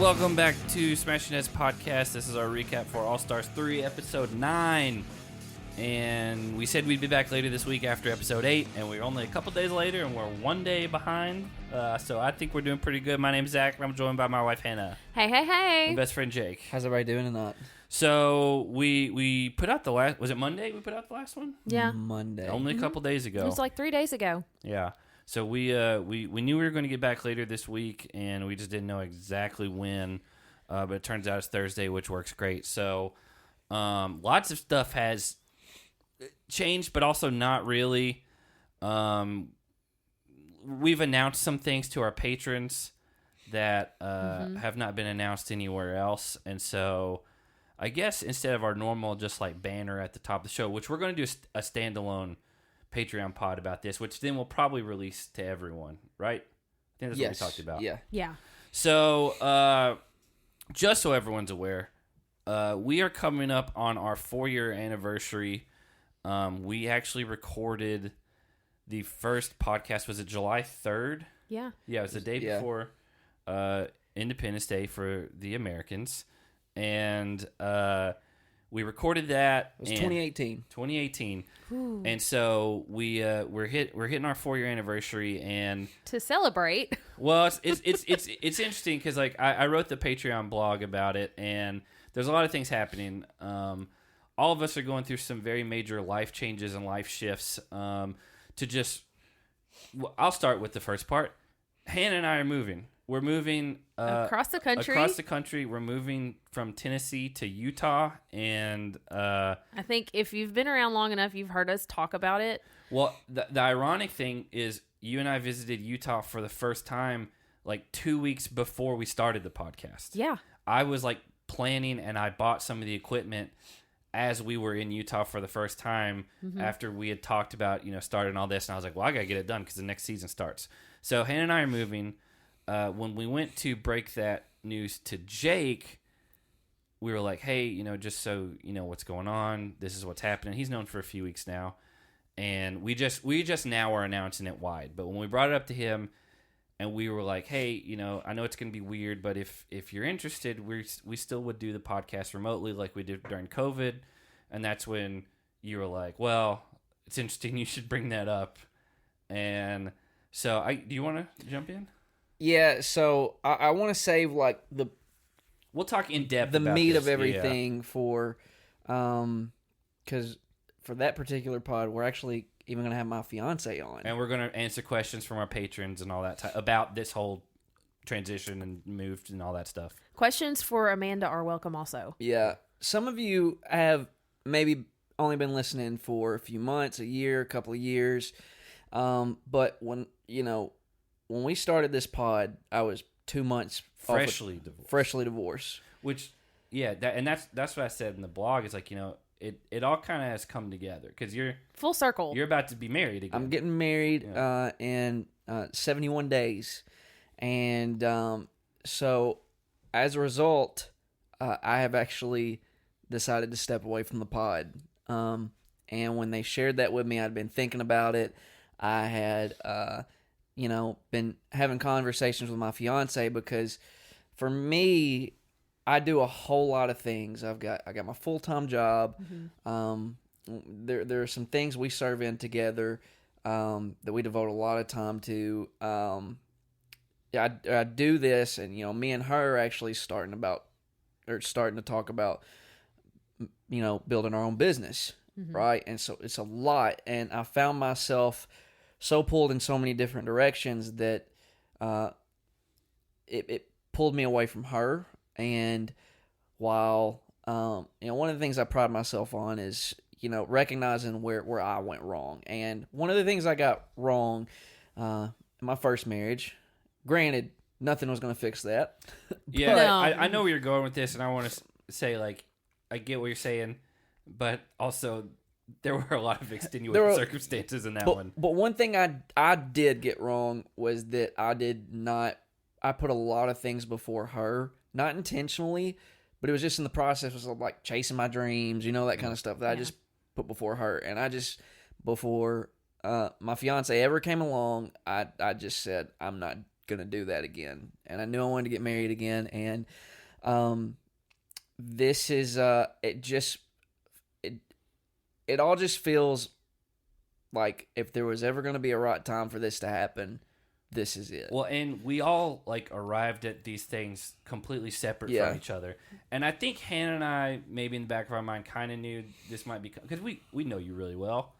welcome back to Smashing Heads Podcast. This is our recap for All Stars 3, Episode 9. And we said we'd be back later this week after Episode 8, and we're only a couple days later, and we're one day behind. So I think we're doing pretty good. My name's Zach, and I'm joined by my wife, Hannah. Hey, hey, hey. My best friend, Jake. How's everybody doing tonight? So we put out the last... Was it Monday we put out the last one? Yeah. Monday. Only a couple days ago. It was like 3 days ago. Yeah. So we knew we were going to get back later this week, and we just didn't know exactly when. But it turns out it's Thursday, which works great. So lots of stuff has changed, but also not really. We've announced some things to our patrons that have not been announced anywhere else. And so I guess instead of our normal just like banner at the top of the show, which we're going to do a standalone Patreon pod about this, which then we'll probably release to everyone, right? I think that's what we talked about. Yeah. So just so everyone's aware, we are coming up on our 4-year anniversary. We actually recorded the first podcast. Was it July 3rd? Yeah. Yeah, it was the day before Independence Day for the Americans. And we recorded that. It was 2018. 2018. Ooh. And so we're hitting our 4-year anniversary, and To celebrate. well, it's interesting because like I wrote the Patreon blog about it, and there's a lot of things happening. All of us are going through some very major life changes and life shifts. I'll start with the first part. Hannah and I are moving. We're moving Across the country. Across the country. We're moving from Tennessee to Utah, and I think if you've been around long enough, you've heard us talk about it. well, the ironic thing is you and I visited Utah for the first time like 2 weeks before we started the podcast. Yeah. I was like planning, and I bought some of the equipment as we were in Utah for the first time after we had talked about, starting all this. And I was like, well, I got to get it done because the next season starts. So Hannah and I are moving. When we went to break that news to Jake, we were like, hey, just so you know what's going on, this is what's happening. He's known for a few weeks now. And we just now are announcing it wide. But when we brought it up to him, and we were like, hey, I know it's going to be weird, but if you're interested, we still would do the podcast remotely like we did during COVID. And that's when you were like, well, it's interesting. You should bring that up. And so do you want to jump in? Yeah, so I want to save like We'll talk in depth the about meat this. of everything for, because for that particular pod, we're actually even going to have my fiance on. And we're going to answer questions from our patrons and all that about this whole transition and move and all that stuff. Questions for Amanda are welcome also. Yeah. Some of you have maybe only been listening for a few months, a year, a couple of years. But when we started this pod, I was 2 months Freshly divorced. Which, yeah, that's what I said in the blog. It's like, it all kind of has come together because you're Full circle. You're about to be married again. I'm getting married in 71 days. And so as a result, I have actually decided to step away from the pod. And when they shared that with me, I'd been thinking about it. I had, been having conversations with my fiance because for me, I do a whole lot of things. I got my full-time job. There are some things we serve in together that we devote a lot of time to. I do this, and me and her are actually starting to talk about building our own business, right? And so it's a lot, and I found myself so pulled in so many different directions that it pulled me away from her. And while one of the things I pride myself on is recognizing where I went wrong. And one of the things I got wrong in my first marriage, granted, nothing was going to fix that. Yeah, No. I know where you're going with this, and I want to say, like, I get what you're saying, but also there were a lot of extenuating circumstances in that one. But one thing I did get wrong was that I put a lot of things before her, not intentionally, but it was just in the process of like chasing my dreams, that kind of stuff that I just put before her. And before my fiance ever came along, I just said, I'm not gonna do that again, and I knew I wanted to get married again, and this is it all just feels like if there was ever gonna be a right time for this to happen, this is it. Well, and we all like arrived at these things completely separate from each other, and I think Hannah and I, maybe in the back of our mind, kind of knew this might be because we know you really well.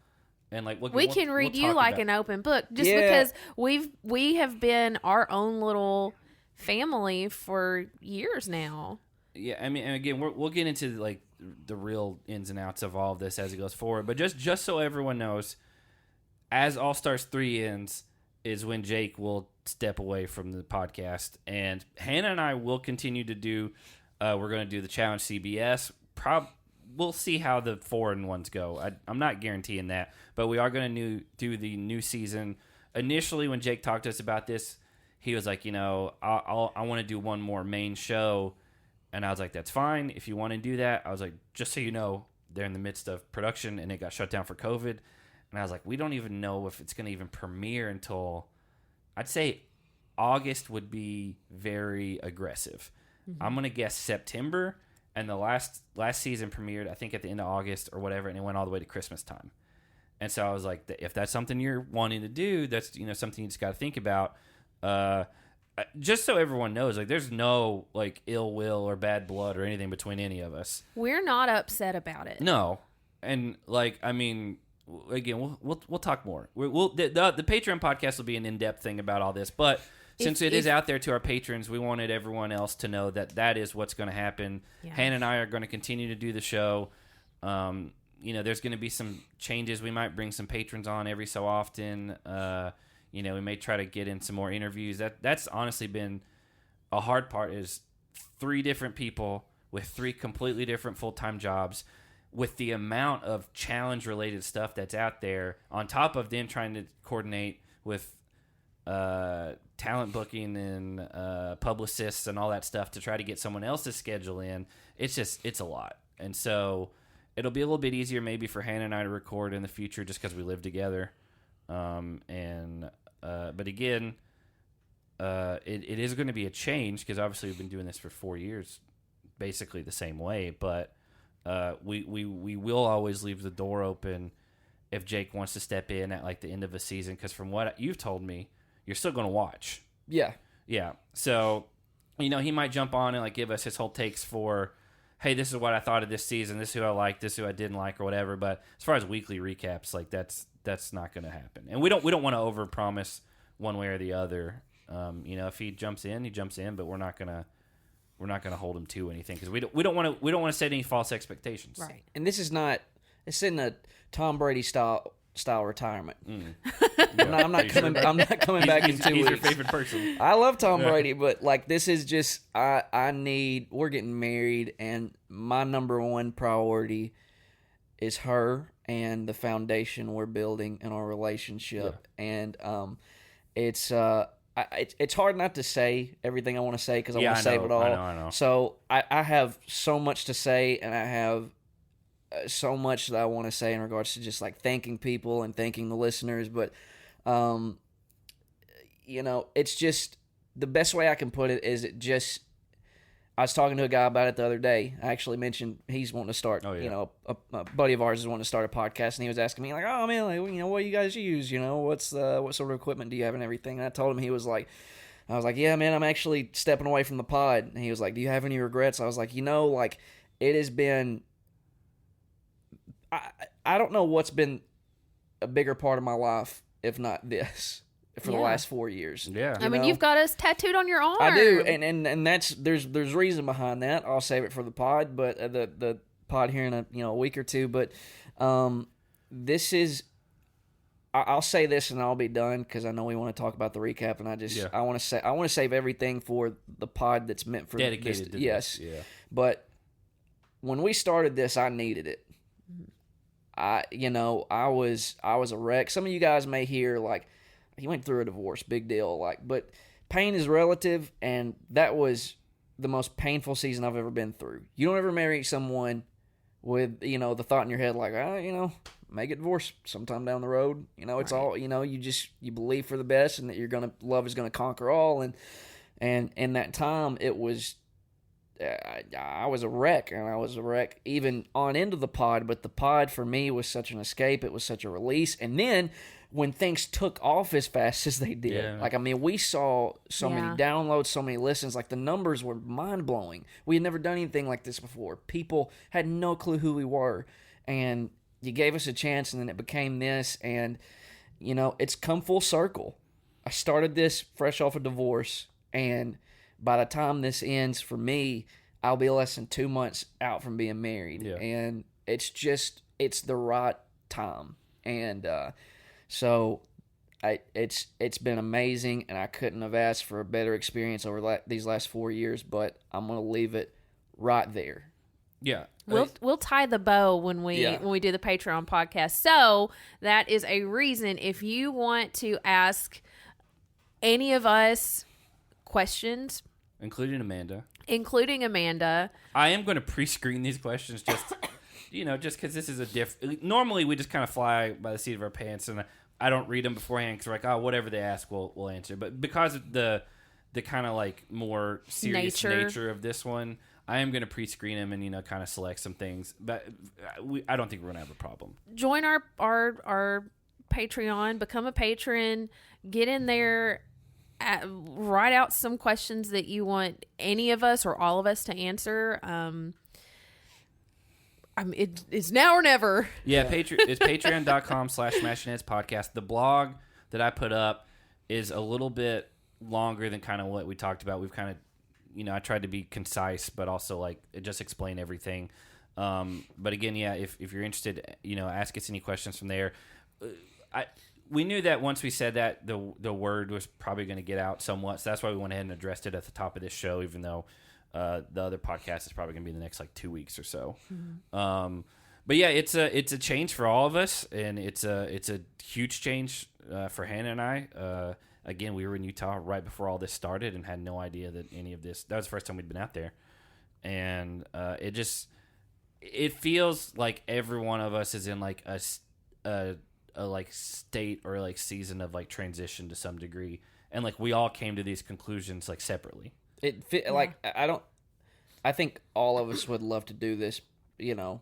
And like we can read you like an open book, just because we have been our own little family for years now. Yeah, I mean, and again, we'll get into like the real ins and outs of all of this as it goes forward. But just so everyone knows, as All Stars 3 ends, is when Jake will step away from the podcast, and Hannah and I will continue to do. We're going to do the Challenge CBS. We'll see how the 4 ones go. I'm not guaranteeing that, but we are going to do the new season. Initially, when Jake talked to us about this, he was like, I want to do one more main show, and I was like, that's fine if you want to do that. I was like, just so you know, they're in the midst of production, and it got shut down for COVID, and I was like, we don't even know if it's going to even premiere until, I'd say, August would be very aggressive. Mm-hmm. I'm going to guess September. And the last season premiered, I think, at the end of August or whatever, and it went all the way to Christmas time. And so I was like, if that's something you're wanting to do, that's something you just got to think about. Just so everyone knows, like, there's no like ill will or bad blood or anything between any of us. We're not upset about it. No, and like, I mean, again, we'll talk more. The Patreon podcast will be an in-depth thing about all this, but. Since it is out there to our patrons, we wanted everyone else to know that is what's going to happen. Yeah. Hannah and I are going to continue to do the show. There's going to be some changes. We might bring some patrons on every so often. We may try to get in some more interviews. That's honestly been a hard part, is 3 different people with 3 completely different full-time jobs with the amount of challenge-related stuff that's out there, on top of them trying to coordinate with talent booking and publicists and all that stuff to try to get someone else's schedule in. It's a lot. And so it'll be a little bit easier maybe for Hannah and I to record in the future just because we live together. But again, it is going to be a change because obviously we've been doing this for 4 years basically the same way. But we will always leave the door open if Jake wants to step in at like the end of a season, because from what you've told me, you're still going to watch. Yeah. Yeah. So, he might jump on and like give us his whole takes for, hey, this is what I thought of this season. This is who I liked. This is who I didn't like, or whatever. But as far as weekly recaps, like that's not going to happen. And we don't want to overpromise one way or the other. If he jumps in, he jumps in. But we're not gonna hold him to anything because we don't want to set any false expectations. Right. And this is not. It's in a Tom Brady style retirement. I'm not coming back in 2 weeks. He's your favorite person. I love Tom Brady, but like this is just we're getting married, and my number one priority is her and the foundation we're building in our relationship. Yeah. And it's hard not to say everything I want to say because I want to save it all. I know. So I have so much to say, and I have so much that I want to say in regards to just like thanking people and thanking the listeners, but it's just the best way I can put it is I was talking to a guy about it the other day. I actually mentioned he's wanting to start, a buddy of ours is wanting to start a podcast, and he was asking me like, oh man, like, what do you guys use? What sort of equipment do you have and everything? And I told him, I was like, yeah, man, I'm actually stepping away from the pod. And he was like, do you have any regrets? I was like, like it has been, I don't know what's been a bigger part of my life if not this for the last 4 years. Yeah, I mean, you've got us tattooed on your arm. I do, and that's there's reason behind that. I'll save it for the pod, but the pod here in a week or two. But this is, I'll say this and I'll be done because I know we want to talk about the recap, and I want to save everything for the pod that's meant for dedicated. To yes, this. Yeah. But when we started this, I needed it. I was a wreck. Some of you guys may hear like he went through a divorce, big deal. But pain is relative, and that was the most painful season I've ever been through. You don't ever marry someone with, you know, the thought in your head like, you know, may get divorced sometime down the road. You know, it's all, you know, you believe for the best and that love is gonna conquer all. And in that time, it was, I was a wreck, and I was a wreck even on into the pod. But the pod for me was such an escape. It was such a release. And then when things took off as fast as they did, like, I mean, we saw so many downloads, so many listens. Like, the numbers were mind blowing. We had never done anything like this before. People had no clue who we were, and you gave us a chance, and then it became this. And you know, it's come full circle. I started this fresh off a divorce. And by the time this ends for me, I'll be less than 2 months out from being married. Yeah. And it's the right time. And so it's been amazing, and I couldn't have asked for a better experience over these last 4 years, but I'm going to leave it right there. Yeah. We'll tie the bow when we do the Patreon podcast. So that is a reason if you want to ask any of us questions, including Amanda. I am going to pre-screen these questions just, you know, just because this is normally we just kind of fly by the seat of our pants, and I don't read them beforehand because we're like, oh, whatever they ask, we'll answer. But because of the kind of like more serious nature of this one, I am going to pre-screen them and, you know, kind of select some things. But I don't think we're going to have a problem. Join our Patreon, become a patron, get in there. Write out some questions that you want any of us or all of us to answer. It's now or never. Yeah, it's patreon.com/smashingheadspodcast. The blog that I put up is a little bit longer than kind of what we talked about. We've kind of, you know, I tried to be concise, but also like just explain everything. But again, yeah, if you're interested, you know, ask us any questions from there. We knew that once we said that, the word was probably going to get out somewhat. So that's why we went ahead and addressed it at the top of this show, even though the other podcast is probably going to be in the next like 2 weeks or so. Mm-hmm. But yeah, it's a change for all of us, and it's a huge change for Hannah and I. Again, we were in Utah right before all this started and had no idea that any of this. That was the first time we'd been out there, and it feels like every one of us is in like a like state or like season of like transition to some degree, and like we all came to these conclusions like separately. Like I think all of us would love to do this, you know,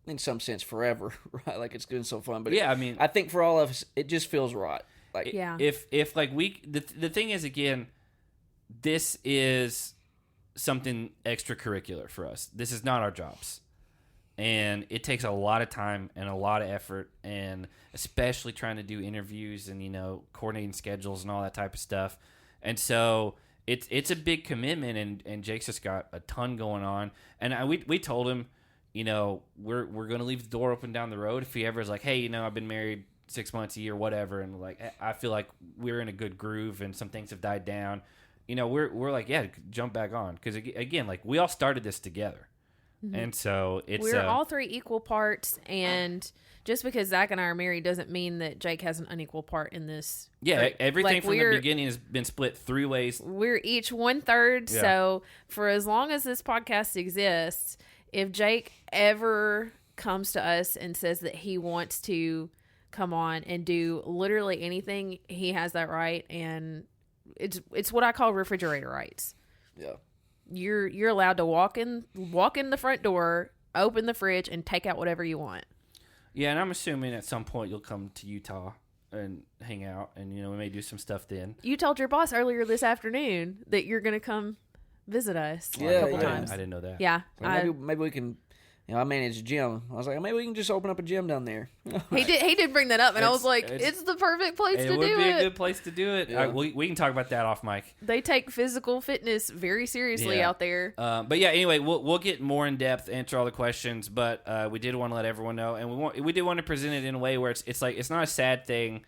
in some sense forever, right? Like it's been so fun, but I mean, I think for all of us, it just feels right. Like if like the thing is, again, this is something extracurricular for us. This is not our jobs. And it takes a lot of time and a lot of effort, and especially trying to do interviews and, you know, coordinating schedules and all that type of stuff. And so it's a big commitment, and Jake's just got a ton going on. And we told him, you know, we're going to leave the door open down the road if he ever is like, hey, you know, I've been married 6 months, a year, whatever, and like I feel like we're in a good groove and some things have died down. You know, we're like, yeah, jump back on, because again, like we all started this together. Mm-hmm. And so we're all three equal parts, and just because Zach and I are married doesn't mean that Jake has an unequal part in this. Yeah, everything like from the beginning has been split 3 ways. We're each 1/3. Yeah. So for as long as this podcast exists, if Jake ever comes to us and says that he wants to come on and do literally anything, he has that right, and it's what I call refrigerator rights. Yeah. You're allowed to walk in the front door, open the fridge, and take out whatever you want. Yeah, and I'm assuming at some point you'll come to Utah and hang out, and, you know, we may do some stuff then. You told your boss earlier this afternoon that you're going to come visit us a couple times. I didn't know that. Yeah. Well, maybe we can... You know, I manage a gym. I was like, maybe we can just open up a gym down there. He did bring that up, and I was like, it's the perfect place to do it. It would be a good place to do it. Yeah. We can talk about that off mic. They take physical fitness very seriously out there. But yeah, anyway, we'll get more in depth, answer all the questions. But we did want to let everyone know, and we did want to present it in a way where it's like it's not a sad thing.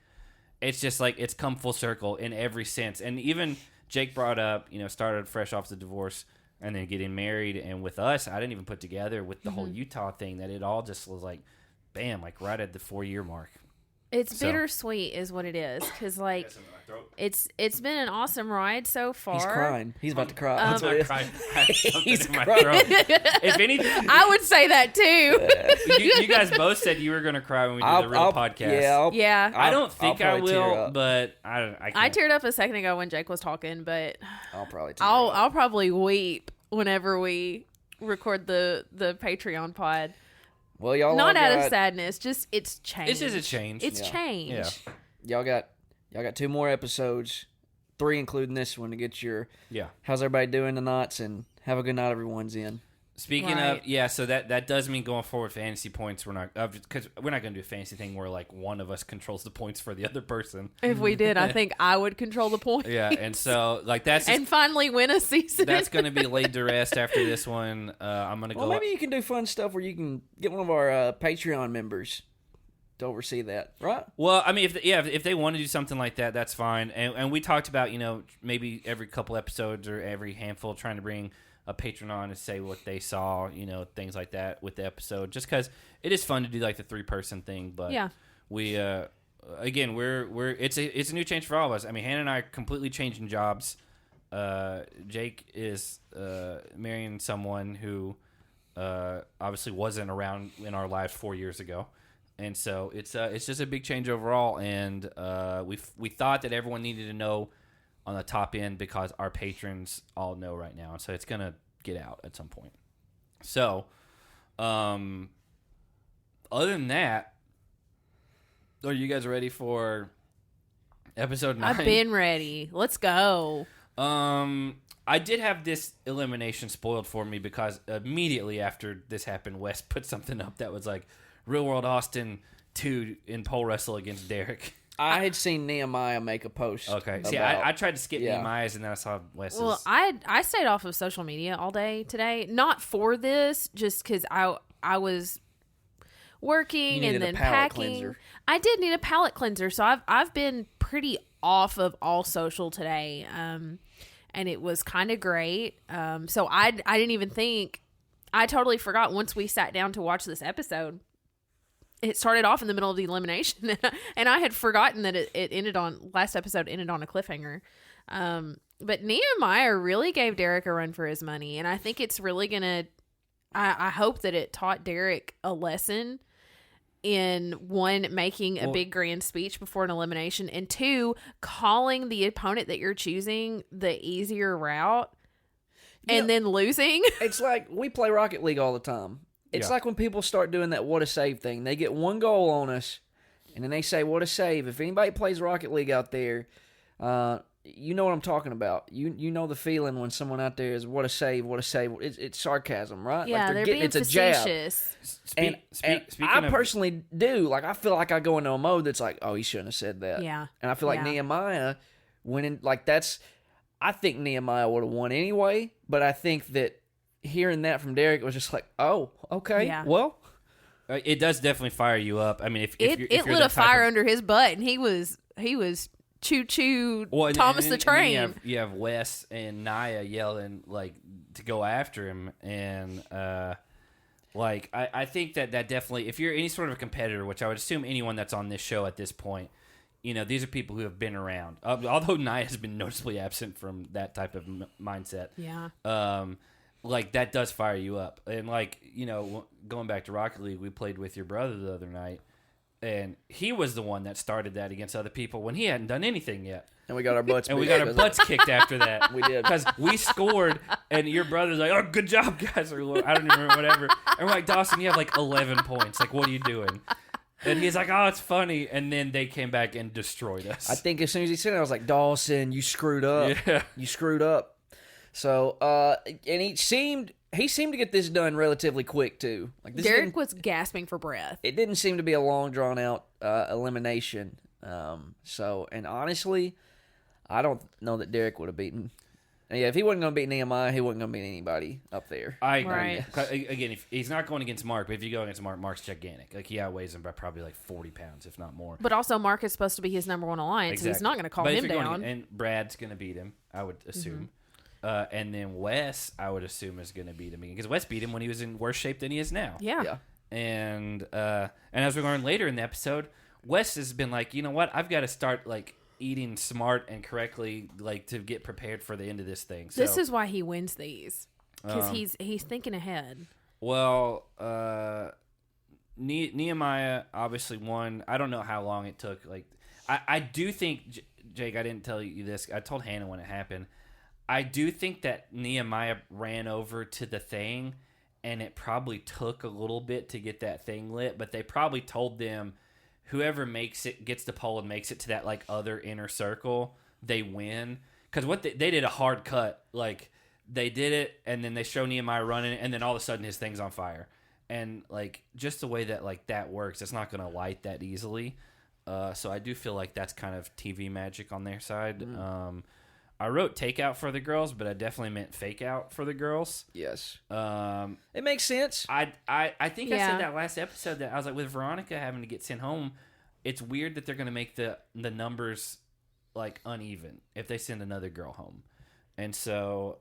It's just like it's come full circle in every sense. And even Jake brought up, you know, started fresh off the divorce. And then getting married, and with us, I didn't even put together with the whole Utah thing that it all just was like, bam, like right at the 4-year mark. It's bittersweet is what it is, because like it's been an awesome ride so far. He's crying. He's about to cry. I'm not crying. I have something in my throat. If anything, I would say that too. you guys both said you were going to cry when we did the real podcast. Yeah. I don't think I will, but I teared up a second ago when Jake was talking, but I'll probably I'll probably weep whenever we record the Patreon pod. Well, y'all not out of sadness, just it's change. It's just a change. It's change. Yeah. Y'all got 2 more episodes, 3 including this one to get your how's everybody doing tonight, and have a good night everyone's in. Speaking of, so that does mean going forward fantasy points, we're not, because we're not going to do a fantasy thing where like one of us controls the points for the other person. If we did, I think I would control the points. Yeah, and so like that's just, and finally win a season. That's going to be laid to rest after this one. I'm going to go. Well, maybe you can do fun stuff where you can get one of our Patreon members to oversee that, right? Well, I mean, if they want to do something like that, that's fine. And we talked about, maybe every couple episodes or every handful trying to bring a patron on to say what they saw, things like that with the episode, just because it is fun to do like the 3-person thing. But we, again, it's a new change for all of us. I mean, Hannah and I are completely changing jobs. Jake is marrying someone who obviously wasn't around in our lives 4 years ago. And so it's just a big change overall. And we thought that everyone needed to know on the top end because our patrons all know right now. And so it's going to get out at some point. So, other than that, are you guys ready for episode 9? I've been ready. Let's go. I did have this elimination spoiled for me because immediately after this happened, Wes put something up that was like Real World Austin 2 in pole wrestle against Derek. I had seen Nehemiah make a post. Okay. See, I tried to skip Nehemiah's, and then I saw Wes's. Well, I stayed off of social media all day today. Not for this, just because I was working and then packing. Cleanser. I did need a palate cleanser, so I've been pretty off of all social today, and it was kind of great. So I didn't even think. I totally forgot once we sat down to watch this episode. It started off in the middle of the elimination, and I had forgotten that it ended on last episode ended on a cliffhanger. But Nehemiah really gave Derek a run for his money, and I think it's really gonna. I hope that it taught Derek a lesson in 1, making a big grand speech before an elimination, and 2, calling the opponent that you're choosing the easier route, and then losing. It's like we play Rocket League all the time. It's like when people start doing that what a save thing. They get 1 goal on us, and then they say, what a save. If anybody plays Rocket League out there, you know what I'm talking about. You know the feeling when someone out there is, what a save, what a save. It's sarcasm, right? Yeah, like they're being it's facetious. And I personally do. Like, I feel like I go into a mode that's like, oh, he shouldn't have said that. Yeah. And I feel like Nehemiah went in, like, that's, I think Nehemiah would have won anyway, but I think that hearing that from Derek, it was just like, oh, okay, well. It does definitely fire you up. I mean, if it lit a fire under his butt, and he was choo-choo Thomas the Train. And you have Wes and Nia yelling like to go after him, and like I think that definitely, if you're any sort of a competitor, which I would assume anyone that's on this show at this point, these are people who have been around. Although Nia has been noticeably absent from that type of mindset. Yeah. Like, that does fire you up. And, like, going back to Rocket League, we played with your brother the other night, and he was the one that started that against other people when he hadn't done anything yet. And we got our butts kicked after that. We did. Because we scored, and your brother's like, oh, good job, guys. Or I don't even remember, whatever. And we're like, Dawson, you have, like, 11 points. Like, what are you doing? And he's like, oh, it's funny. And then they came back and destroyed us. I think as soon as he said it, I was like, Dawson, you screwed up. Yeah. You screwed up. So, and he seemed to get this done relatively quick too. Like, Derek was gasping for breath. It didn't seem to be a long drawn out elimination. So, and honestly, I don't know that Derek would have beaten. Yeah, if he wasn't going to beat Nehemiah, he wasn't going to beat anybody up there. I agree. Right. Again, if he's not going against Mark, but if you go against Mark, Mark's gigantic. Like, he outweighs him by probably like 40 pounds, if not more. But also, Mark is supposed to be his number 1 alliance, so he's not going to call him down. And Brad's going to beat him, I would assume. Mm-hmm. And then Wes, I would assume, is going to beat him again. Because Wes beat him when he was in worse shape than he is now. Yeah. And as we learned later in the episode, Wes has been like, you know what? I've got to start like eating smart and correctly, like to get prepared for the end of this thing. So, this is why he wins these, because he's thinking ahead. Well, Nehemiah obviously won. I don't know how long it took. Like, I do think, Jake, I didn't tell you this. I told Hannah when it happened. I do think that Nehemiah ran over to the thing, and it probably took a little bit to get that thing lit, but they probably told them whoever gets the pole and makes it to that like other inner circle, they win. Because what they did a hard cut. Like, they did it, and then they show Nehemiah running it, and then all of a sudden his thing's on fire. And like, just the way that like that works, it's not going to light that easily. So I do feel like that's kind of TV magic on their side. I wrote takeout for the girls, but I definitely meant fake out for the girls. Yes. It makes sense. I think I said that last episode that I was like, with Veronica having to get sent home, it's weird that they're going to make the numbers like uneven if they send another girl home. And so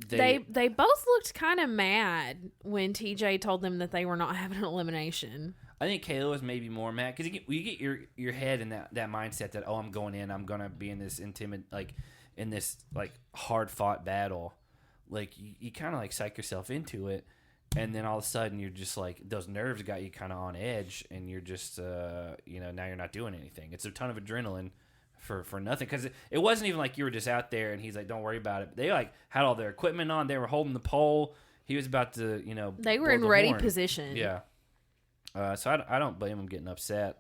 they both looked kind of mad when TJ told them that they were not having an elimination. I think Kayla was maybe more mad because you get your head in that mindset that, oh, I'm going in, I'm gonna be in this in this hard fought battle, like you kind of like psych yourself into it, and then all of a sudden you're just like, those nerves got you kind of on edge, and you're just now you're not doing anything. It's a ton of adrenaline for nothing, because it wasn't even like you were just out there and he's like, don't worry about it. They like had all their equipment on, they were holding the pole, he was about to they were in ready position. Yeah. So I don't blame him getting upset.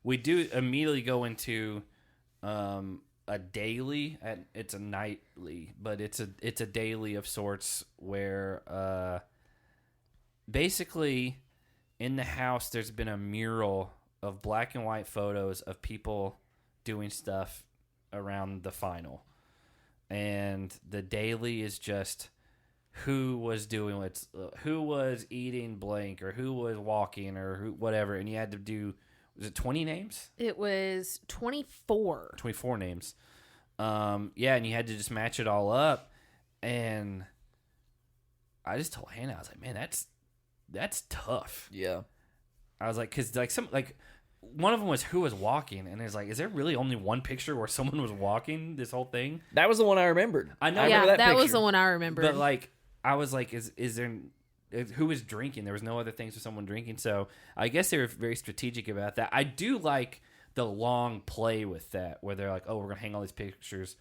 We do immediately go into a daily. It's a nightly, but it's a daily of sorts where basically in the house there's been a mural of black and white photos of people doing stuff around the final, and the daily is just who was doing who was eating blank, or who was walking, or who, whatever, and you had to do, was it 20 names? It was 24 names. And you had to just match it all up, and I just told Hannah, I was like, man, that's tough. Yeah. I was like, because one of them was who was walking, and it's like, is there really only one picture where someone was walking this whole thing? That was the one I remembered. I know. Yeah, that was picture. the one I remembered. But like, I was like, is there who was drinking? There was no other things for someone drinking, so I guess they were very strategic about that. I do like the long play with that, where they're like, oh, we're gonna hang all these pictures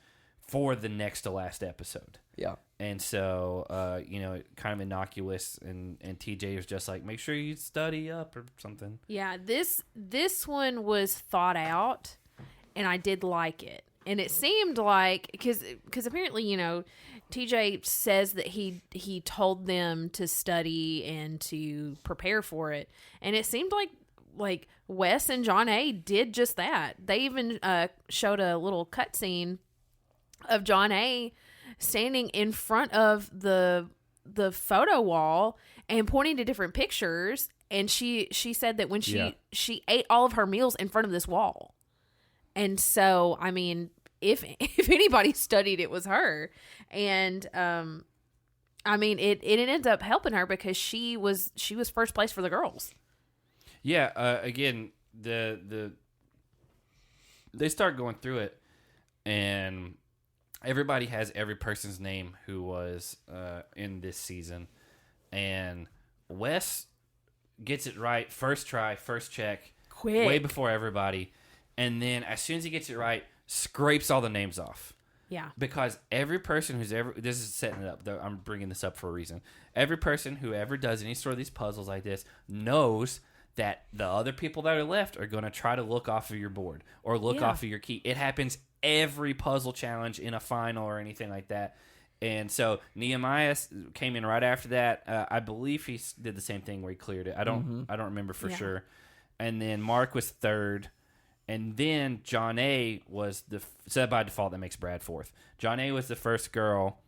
for the next to last episode. Yeah. And so, kind of innocuous, and TJ was just like, make sure you study up or something. Yeah, this one was thought out, and I did like it. And it seemed like, because apparently, TJ says that he told them to study and to prepare for it. And it seemed like Wes and John A did just that. They even showed a little cutscene of John A standing in front of the photo wall and pointing to different pictures. And she said that when she ate all of her meals in front of this wall. And so, I mean, if anybody studied, it was her. And I mean, it ended up helping her because she was first place for the girls. Yeah. Again, they start going through it, and everybody has every person's name who was in this season, and Wes gets it right first try, first check, quick, way before everybody, and then as soon as he gets it right, scrapes all the names off. Yeah. Because every person who's ever, this is setting it up, though, I'm bringing this up for a reason. Every person who ever does any sort of these puzzles like this knows that the other people that are left are going to try to look off of your board or look off of your key. It happens every puzzle challenge in a final or anything like that. And so Nehemiah came in right after that. I believe he did the same thing where he cleared it. I don't remember for sure. And then Mark was third. And then John A was so by default, that makes Brad fourth. John A was the first girl.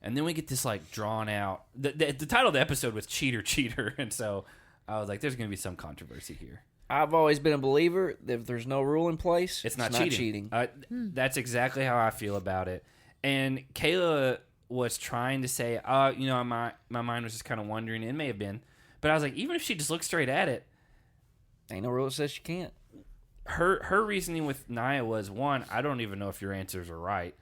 And then we get this like drawn out. The title of the episode was Cheater. And so I was like, there's going to be some controversy here. I've always been a believer that if there's no rule in place, it's not cheating. That's exactly how I feel about it. And Kayla was trying to say, my mind was just kind of wondering. It may have been. But I was like, even if she just looked straight at it, Ain't no rule that says she can't. Her reasoning with Nia was, one, I don't even know if your answers are right.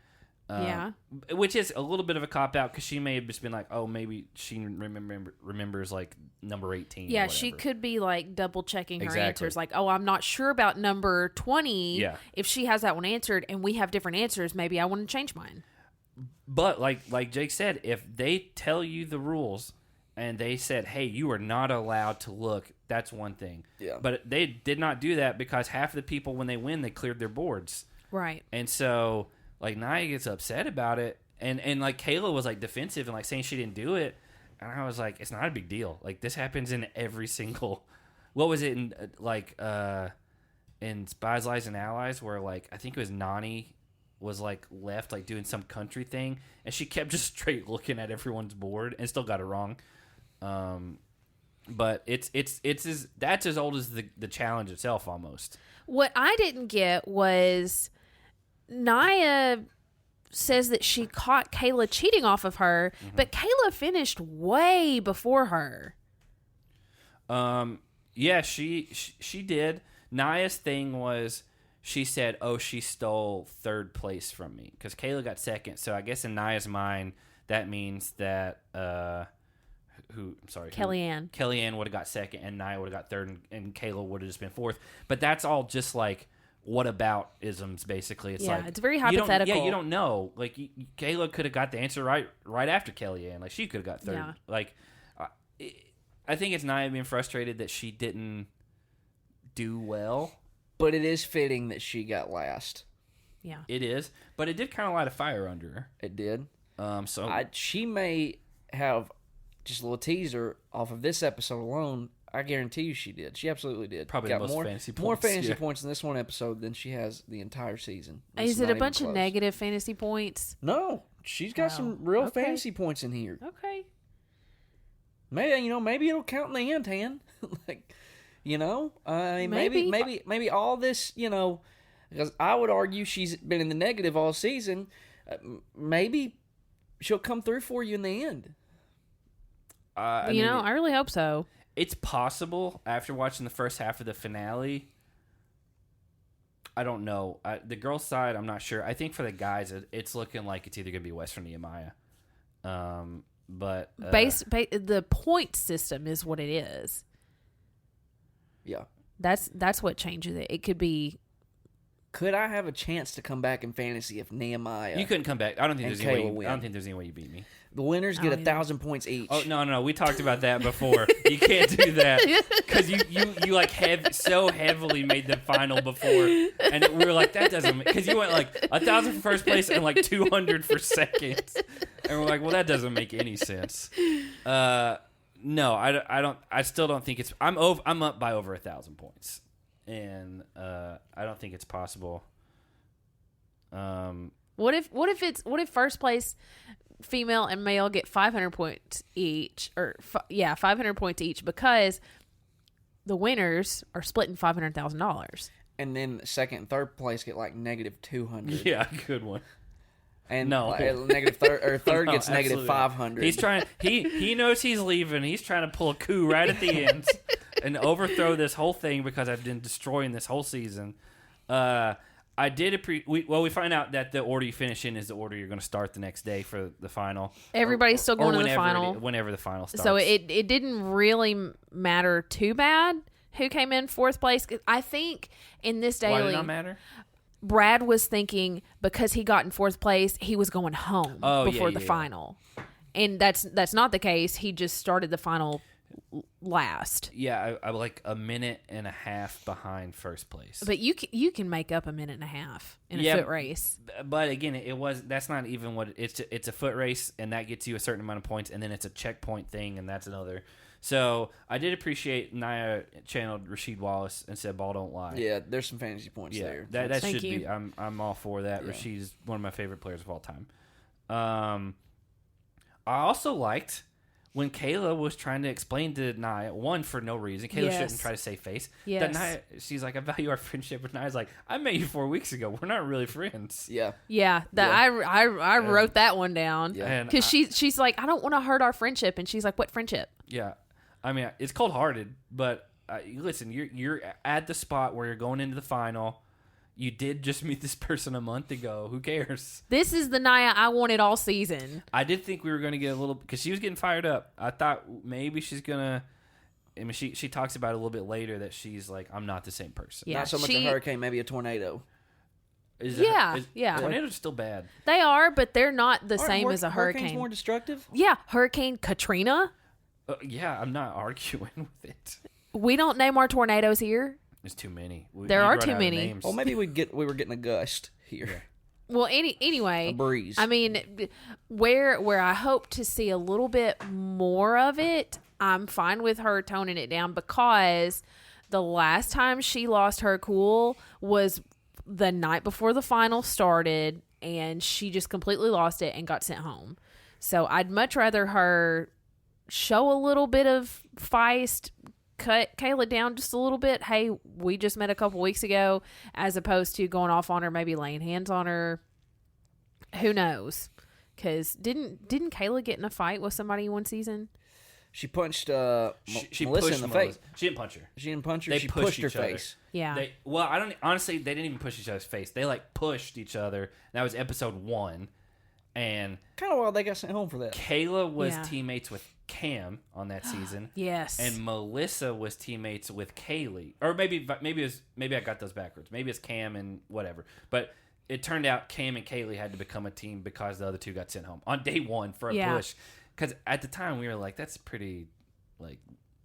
Which is a little bit of a cop-out because she may have just been like, oh, maybe she remembers, like, number 18. Yeah, she could be, like, double-checking her Exactly. answers. Like, oh, I'm not sure about number 20. Yeah. If she has that one answered and we have different answers, maybe I want to change mine. But, like Jake said, if they tell you the rules and they said, hey, you are not allowed to look, that's one thing. Yeah. But they did not do that because half of the people, when they win, they cleared their boards. Right. And so... like, Nia gets upset about it, and like, Kayla was, like, defensive and, like, saying she didn't do it, and I was like, it's not a big deal. Like, this happens in every single... What was it in, in Spies, Lies, and Allies, where, like, I think it was Nani was, like, left, like, doing some country thing, and she kept just straight looking at everyone's board and still got it wrong. But that's as old as the challenge itself, almost. What I didn't get was... Nia says that she caught Kayla cheating off of her, but Kayla finished way before her. Yeah, she did. Nia's thing was she said, "Oh, she stole third place from me," because Kayla got second. So I guess in Nia's mind, that means that Kellyanne would have got second, and Nia would have got third, and Kayla would have just been fourth. But that's all just like. What about isms? Basically, it's like it's very hypothetical. You don't know. Like Kayla could have got the answer right after Kellyanne. Like she could have got third. Yeah. Like I think it's Nia being frustrated that she didn't do well. But it is fitting that she got last. Yeah, it is. But it did kind of light a fire under her. It did. So she may have just a little teaser off of this episode alone. I guarantee you she did. She absolutely did. Probably got the most more fantasy points. More fantasy points in this one episode than she has the entire season. Is it a bunch of negative fantasy points? No. She's got some real fantasy points in here. Okay. Maybe it'll count in the end, Han. Like, maybe all this, because I would argue she's been in the negative all season. Maybe she'll come through for you in the end. I really hope so. It's possible after watching the first half of the finale. I don't know. The girls' side, I'm not sure. I think for the guys, it's looking like it's either going to be West or Nehemiah. But the point system is what it is. Yeah, that's what changes it. It could be. Could I have a chance to come back in fantasy if Nehemiah? You couldn't come back. I don't think there's any way. I don't think there's any way you beat me. The winners get 1,000 points each. Oh no! We talked about that before. You can't do that because you like so heavily made the final before, and we were like, that doesn't. Because you went like 1,000 for first place and like 200 for second, and we're like, well, that doesn't make any sense. No, I don't. I still don't think it's. I'm up by over 1,000 points, and I don't think it's possible. What if first place female and male get 500 points each, or 500 points each because the winners are splitting $500,000, and then second and third place get like negative 200. Yeah, good one. And negative third gets negative 500. He's trying. He knows he's leaving. He's trying to pull a coup right at the end and overthrow this whole thing because I've been destroying this whole season. I did we find out that the order you finish in is the order you're going to start the next day for the final. Everybody's still going to the final. Whenever the final starts. So it didn't really matter too bad who came in fourth place. I think in this daily... Why did it not matter? Brad was thinking because he got in fourth place, he was going home before the final. And that's not the case. He just started the final last. Yeah, I like a minute and a half behind first place. But you can make up a minute and a half in a foot race. But again, that's not even what it's a foot race, and that gets you a certain amount of points, and then it's a checkpoint thing, and that's another. So I did appreciate Nia channeled Rasheed Wallace and said "Ball don't lie." Yeah, there's some fantasy points there. That should be. I'm all for that. Yeah. Rasheed's one of my favorite players of all time. I also liked when Kayla was trying to explain to Nia, one, for no reason. Kayla shouldn't try to save face. Yes. That Nia, she's like, I value our friendship. But Nia's like, I met you 4 weeks ago. We're not really friends. Yeah. Yeah. I wrote that one down. Yeah. Because she's like, I don't want to hurt our friendship. And she's like, what friendship? Yeah. I mean, it's cold-hearted, but listen, you're at the spot where you're going into the final. You did just meet this person a month ago. Who cares? This is the Nia I wanted all season. I did think we were going to get a little, because she was getting fired up. I thought maybe she's going to, I mean, she talks about it a little bit later that she's like, I'm not the same person. Yeah, not so much a hurricane, maybe a tornado. Yeah. Tornadoes still bad. They are, but they're not the same as a hurricane. Hurricanes more destructive? Yeah, Hurricane Katrina. Yeah, I'm not arguing with it. We don't name our tornadoes here. There's too many. There are too many. Well, maybe we were getting a gust here. Yeah. Well, anyway, a breeze. I mean, where I hope to see a little bit more of it, I'm fine with her toning it down, because the last time she lost her cool was the night before the final started, and she just completely lost it and got sent home. So I'd much rather her show a little bit of feist, cut Kayla down just a little bit. Hey, we just met a couple weeks ago, as opposed to going off on her, maybe laying hands on her. Who knows? Because didn't Kayla get in a fight with somebody one season? She punched she Melissa pushed in the face. She didn't punch her. She didn't punch her. They She pushed her each other. face. Yeah. They didn't even push each other's face. They like pushed each other. That was episode 1. And Kind of wild they got sent home for that. Kayla was teammates with Cam on that season. Yes. And Melissa was teammates with Kaylee. Or maybe I got those backwards. Maybe it's Cam and whatever. But it turned out Cam and Kaylee had to become a team because the other two got sent home on day 1 for a push. Because at the time we were like, that's pretty like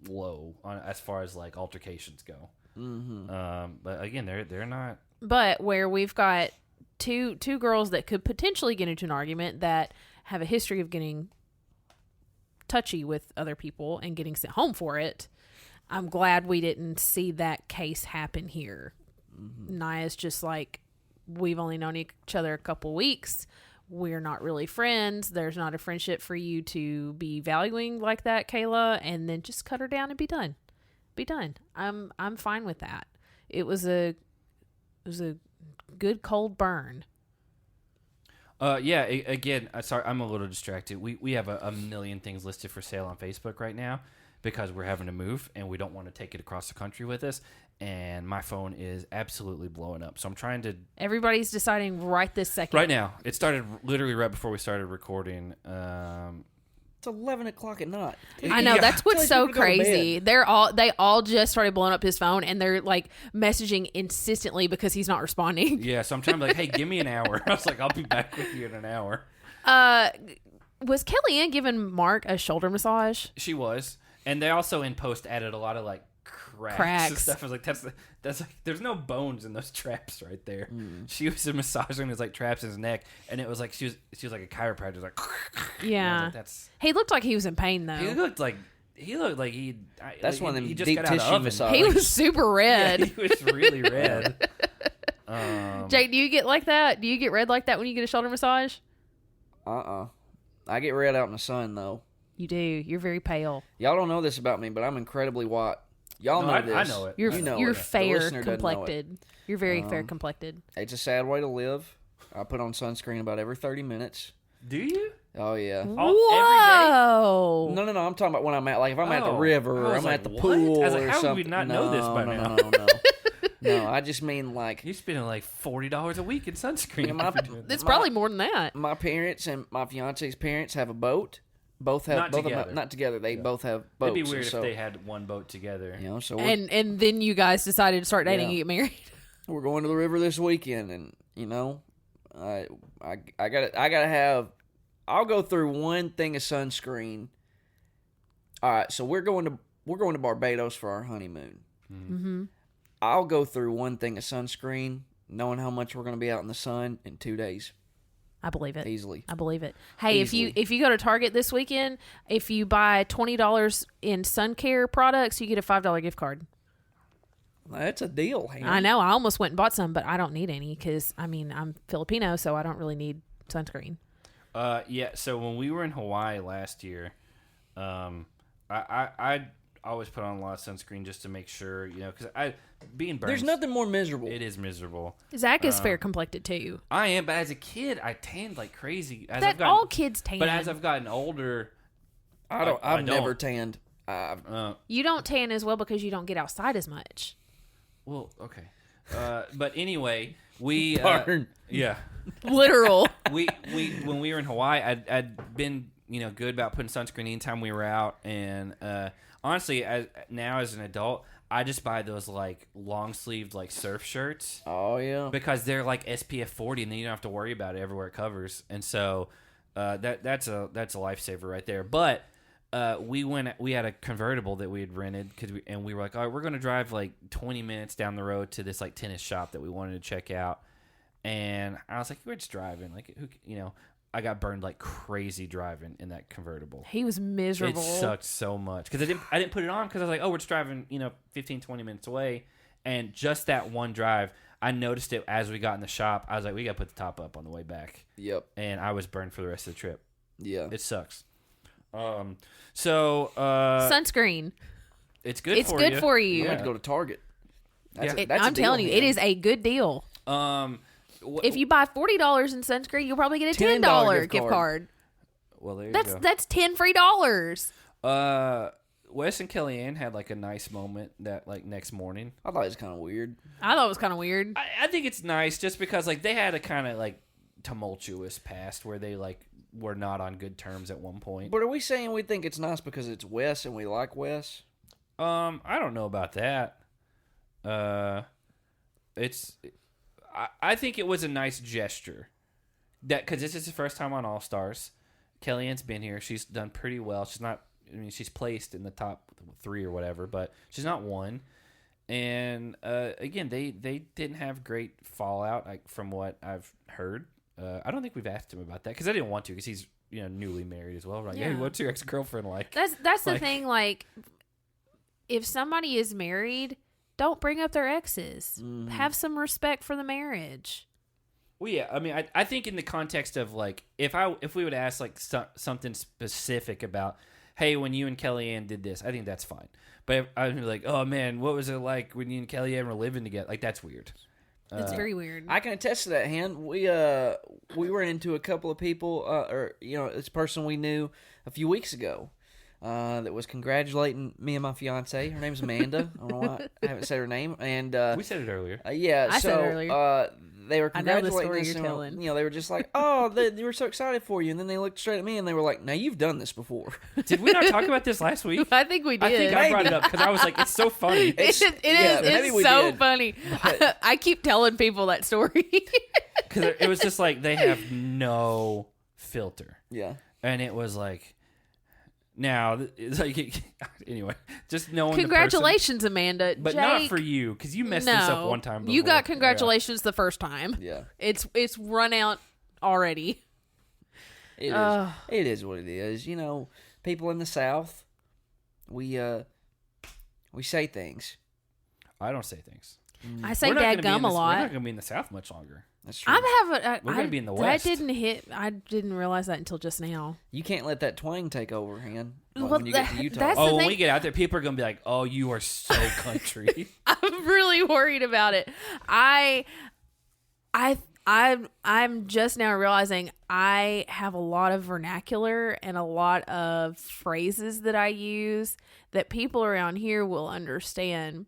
low on as far as like altercations go. Mm-hmm. But again, they're not. But where we've got two girls that could potentially get into an argument that have a history of getting touchy with other people and getting sent home for it, I'm glad we didn't see that case happen here. Mm-hmm. Nia's just like, we've only known each other a couple weeks. We're not really friends. There's not a friendship for you to be valuing like that, Kayla, and then just cut her down and be done. Be done. I'm fine with that. It was a good cold burn. Again, sorry, I'm a little distracted. We have a million things listed for sale on Facebook right now because we're having to move and we don't want to take it across the country with us. And my phone is absolutely blowing up. So I'm trying to... Everybody's deciding right this second. Right now. It started literally right before we started recording. It's 11 o'clock at night. I know. That's what's so crazy. They all just started blowing up his phone, and they're like messaging insistently because he's not responding. Yeah, so I'm trying to be like, hey, give me an hour. I was like, I'll be back with you in an hour. Was Kellyanne giving Mark a shoulder massage? She was. And they also in post added a lot of like cracks and stuff. I was like, that's like, there's no bones in those traps right there. She was massaging his like traps in his neck, and it was like she was like a chiropractor, like yeah. Like, he looked like he was in pain though. He looked like he. That's one of them he just deep got out of tissue oven. massages. He was super red. Yeah, he was really red. Jake, do you get like that? Do you get red like that when you get a shoulder massage? I get red out in the sun though. You do. You're very pale. Y'all don't know this about me, but I'm incredibly white. Y'all know this. I know it. You're fair complected. You're very fair complected. It's a sad way to live. I put on sunscreen about every 30 minutes. Do you? Oh, yeah. Whoa. No. I'm talking about when I'm at, like, if I'm at the river or I'm at the what? pool I was like, or how something. would we not know this by now? No. No, I just mean, like... You're spending, like, $40 a week in sunscreen. It's probably more than that. My parents and my fiance's parents have a boat. Both have... Not together. They both have boats. It'd be weird if they had one boat together. You know, so and then you guys decided to start dating and get married. We're going to the river this weekend, and, you know, I gotta have... I'll go through one thing of sunscreen. All right, so we're going to Barbados for our honeymoon. Mm-hmm. I'll go through one thing of sunscreen, knowing how much we're going to be out in the sun in 2 days. I believe it. Easily. I believe it. Hey, Easily. if you go to Target this weekend, if you buy $20 in sun care products, you get a $5 gift card. That's a deal, Hannah. I know. I almost went and bought some, but I don't need any because, I mean, I'm Filipino, so I don't really need sunscreen. Yeah, so when we were in Hawaii last year, I always put on a lot of sunscreen just to make sure, you know, because being burned. There's nothing more miserable. It is miserable. Zach is fair complected too. I am, but as a kid, I tanned like crazy. All kids tan. But as I've gotten older, I've never tanned. You don't tan as well because you don't get outside as much. Well, okay. But anyway, we yeah, literal. we when we were in Hawaii, I'd been good about putting sunscreen anytime we were out, and honestly, now as an adult, I just buy those like long sleeved like surf shirts. Oh yeah, because they're like SPF 40, and then you don't have to worry about it everywhere it covers, and so that's a lifesaver right there. But we had a convertible that we had rented and we were like, all right, we're going to drive like 20 minutes down the road to this like tennis shop that we wanted to check out. And I was like, we're just driving. Like, I got burned like crazy driving in that convertible. He was miserable. It sucked so much because I didn't put it on because I was like, oh, we're just driving, 15, 20 minutes away. And just that one drive, I noticed it as we got in the shop. I was like, we got to put the top up on the way back. Yep. And I was burned for the rest of the trip. Yeah. It sucks. So sunscreen. It's good. It's good for you. You have to go to Target. I'm telling you, it is a good deal. If you buy $40 in sunscreen, you'll probably get a $10 gift card. Well, there you go. That's $10 free. Wes and Kellyanne had like a nice moment that like next morning. I thought it was kind of weird. I think it's nice just because like they had a kind of like tumultuous past where they like were not on good terms at one point. But are we saying we think it's nice because it's Wes and we like Wes? I don't know about that. I think it was a nice gesture. That because this is the first time on All Stars. Kellyanne's been here. She's done pretty well. She's placed in the top 3 or whatever, but she's not won. And again, they didn't have great fallout, like from what I've heard. I don't think we've asked him about that because I didn't want to because he's newly married as well. We're like, hey, what's your ex-girlfriend like? That's the thing. Like, if somebody is married, don't bring up their exes. Mm-hmm. Have some respect for the marriage. Well, yeah. I mean, I think in the context of like if we would ask like something specific about, hey, when you and Kellyanne did this, I think that's fine. But if I would be like, oh man, what was it like when you and Kellyanne were living together? Like that's weird. It's very weird. I can attest to that, Han. We ran into a couple of people, this person we knew a few weeks ago that was congratulating me and my fiance. Her name's Amanda. I don't know why I haven't said her name. And we said it earlier. I said it earlier. They were congratulating I know the story us. you're telling. They were just like, "Oh, they were so excited for you." And then they looked straight at me and they were like, "Now you've done this before." Did we not talk about this last week? I think we did. I think I brought it up because I was like, "It's so funny." It's so funny. I keep telling people that story because it was just like they have no filter. Yeah, and it was like. Now, it's like, anyway, just knowing congratulations, the person, Amanda. but Jake, not for you because you messed this up one time before. You got congratulations the first time. Yeah, it's run out already. It is. It is what it is. People in the South, we say things. I don't say things. I say dadgum a lot. We're not going to be in the South much longer. That's true. We're going to be in the West. That didn't hit. I didn't realize that until just now. You can't let that twang take over, Han. When you get to Utah. When we get out there, people are going to be like, "Oh, you are so country." I'm really worried about it. I'm just now realizing I have a lot of vernacular and a lot of phrases that I use that people around here will understand,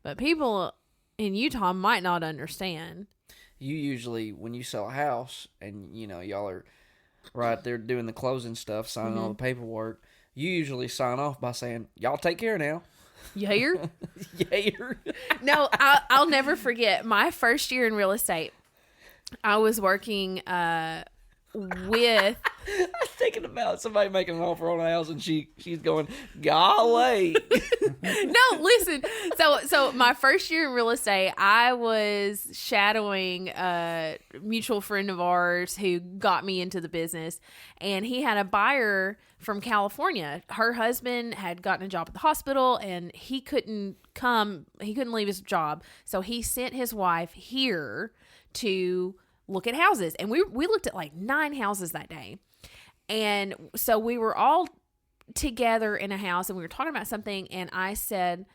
but people in Utah might not understand. You usually, when you sell a house and, y'all are right there doing the closing stuff, signing all the paperwork, you usually sign off by saying, y'all take care now. Yair? Yair. No, I'll never forget my first year in real estate. I was working with... I was thinking about somebody making an offer on a house and she's going, golly. No, listen. So my first year in real estate, I was shadowing a mutual friend of ours who got me into the business, and he had a buyer from California. Her husband had gotten a job at the hospital, and he couldn't leave his job, so he sent his wife here to look at houses, and we looked at like 9 houses that day. And so we were all together in a house and we were talking about something, and I said,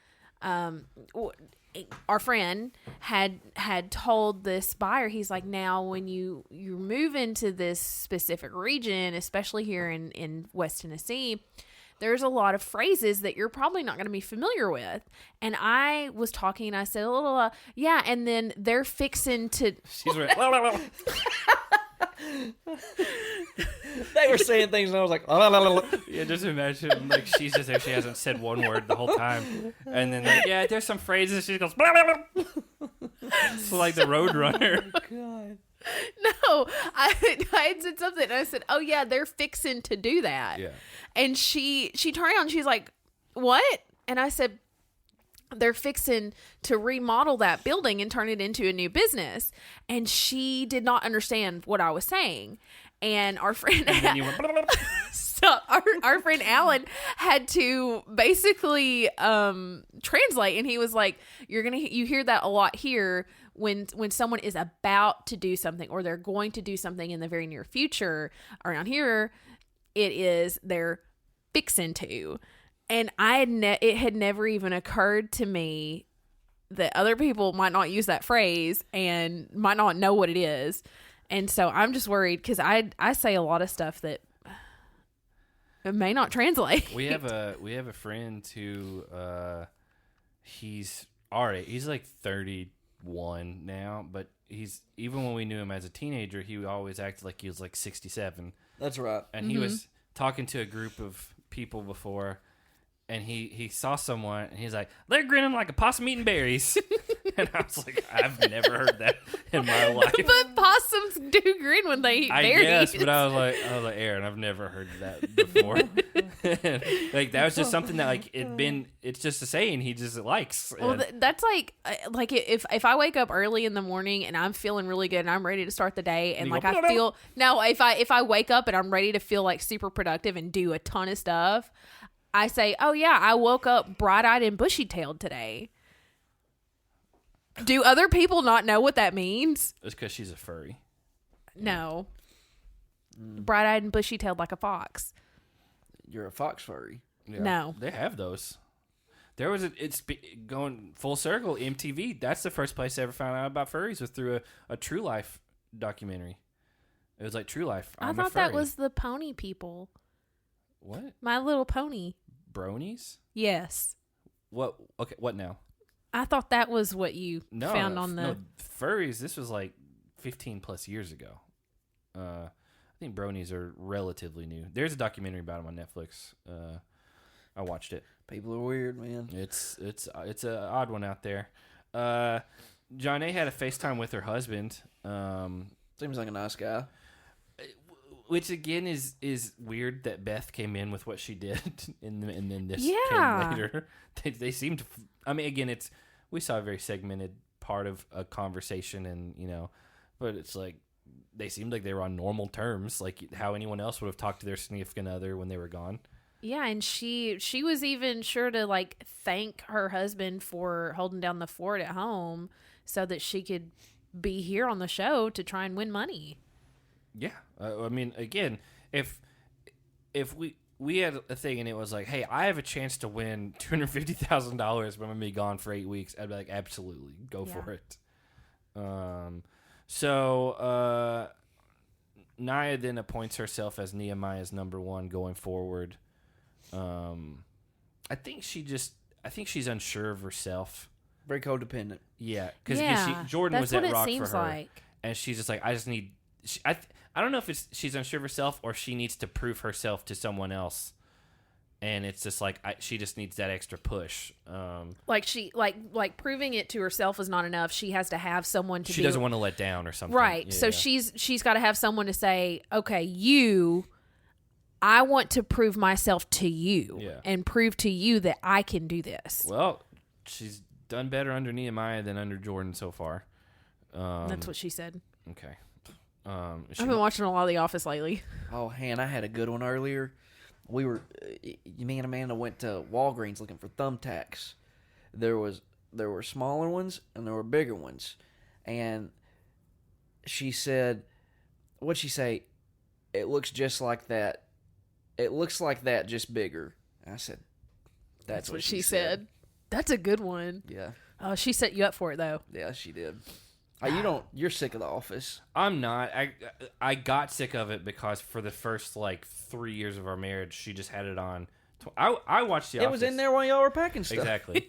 our friend had told this buyer, he's like, now when you move into this specific region, especially here in West Tennessee, there's a lot of phrases that you're probably not going to be familiar with. And I was talking and I said, yeah, and then they're fixing to... She's right. They were saying things and I was like, yeah, just imagine, like, she's just there, she hasn't said one word the whole time. And then, like, yeah, there's some phrases, she goes, it's like the Roadrunner. oh, God. No, I had said something and I said, oh yeah, they're fixing to do that. Yeah. And she turned around and she's like, what? And I said, they're fixing to remodel that building and turn it into a new business. And she did not understand what I was saying. And our friend our friend Alan had to basically translate, and he was like, you hear that a lot here when someone is about to do something or they're going to do something in the very near future. Around here it is they're fixing to. And it had never even occurred to me that other people might not use that phrase and might not know what it is. And so I'm just worried because I say a lot of stuff that it may not translate. We have a friend who he's like 31 now, but even when we knew him as a teenager, he always acted like he was like 67. That's right. And he was talking to a group of people before. And he saw someone, and he's like, they're grinning like a possum eating berries. And I was like, I've never heard that in my life. But possums do grin when they eat berries. Yes, but I was like, Aaron, I've never heard that before. Like, that was just something that, like, it's just a saying he just likes. Well, that's like if I wake up early in the morning and I'm feeling really good and I'm ready to start the day, and like if I wake up and I'm ready to feel like super productive and do a ton of stuff, I say, oh yeah, I woke up bright-eyed and bushy-tailed today. Do other people not know what that means? It's because she's a furry. No. Bright-eyed and bushy-tailed like a fox. You're a fox furry. Yeah, no. They have those. There was it's going full circle, MTV. That's the first place I ever found out about furries, was through a True Life documentary. It was like True Life. I thought that was the pony people. What? My Little Pony. Bronies? Yes. What? Okay, what now? I thought that was what you found on the... No, furries, this was like 15 plus years ago. I think bronies are relatively new. There's a documentary about them on Netflix. I watched it. People are weird, man. It's an odd one out there. John A. had a FaceTime with her husband. Seems like a nice guy. Which again is weird that Beth came in with what she did, and then this came later. They seem to. I mean, again, we saw a very segmented part of a conversation, and but it's like they seemed like they were on normal terms, like how anyone else would have talked to their significant other when they were gone. Yeah, and she was even sure to like thank her husband for holding down the fort at home so that she could be here on the show to try and win money. Yeah, I mean, again, if we had a thing and it was like, hey, I have a chance to win $250,000, but I'm gonna be gone for 8 weeks, I'd be like, absolutely, go for it. So Nia then appoints herself as Nehemiah's number one going forward. I think she's unsure of herself. Very codependent. Yeah, because Jordyn was at rock for her, like. And she's just like, I just need. I don't know if she's unsure of herself or she needs to prove herself to someone else, and it's just like she just needs that extra push. Like she like proving it to herself is not enough. She has to have someone to. She doesn't want to let down or something, right? Yeah, so she's got to have someone to say, okay, I want to prove myself to you and prove to you that I can do this. Well, she's done better under Nehemiah than under Jordyn so far. That's what she said. Okay. I've been watching a lot of The Office lately. Oh, I had a good one earlier. Me and Amanda went to Walgreens looking for thumbtacks. There were smaller ones and there were bigger ones, and she said, "What'd she say? It looks just like that. It looks like that, just bigger." I said, "That's what she said." That's a good one. Yeah. She set you up for it though. Yeah, she did. You're sick of The Office. I'm not. I got sick of it because for the first like 3 years of our marriage, she just had it on I watched The Office. It was in there while y'all were packing stuff. Exactly.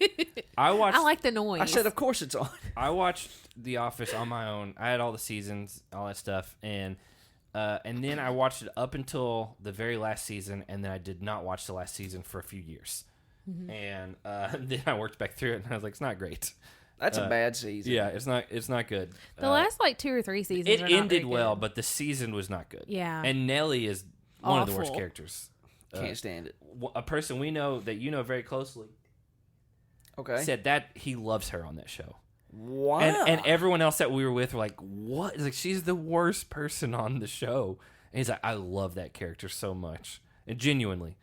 I like the noise. I said, of course it's on. I watched The Office on my own. I had all the seasons, all that stuff, and then I watched it up until the very last season, and then I did not watch the last season for a few years. Mm-hmm. And then I worked back through it, and I was like, it's not great. That's a bad season. Yeah, it's not good. The last like 2 or 3 seasons. It ended well, but the season was not good. Yeah. And Nelly is one of the worst characters. Can't stand it. A person we know that you know very closely. Okay. Said that he loves her on that show. Wow. And everyone else that we were with were like, what? Like, she's the worst person on the show. And he's like, I love that character so much. And genuinely.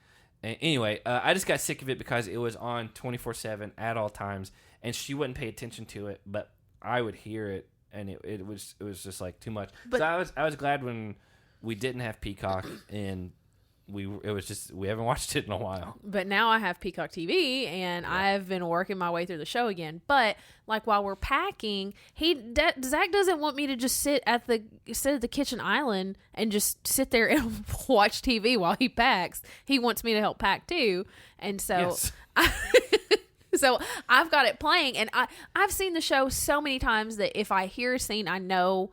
And anyway, I just got sick of it because it was on 24/7 at all times. And she wouldn't pay attention to it, but I would hear it. And it was just like too much. But so I was glad when we didn't have Peacock and we haven't watched it in a while. But now I have Peacock TV, and I've been working my way through the show again. But like while we're packing, Zach doesn't want me to just sit at the kitchen island and just sit there and watch TV while he packs. He wants me to help pack too, and so so I've got it playing, and I've seen the show so many times that if I hear a scene, I know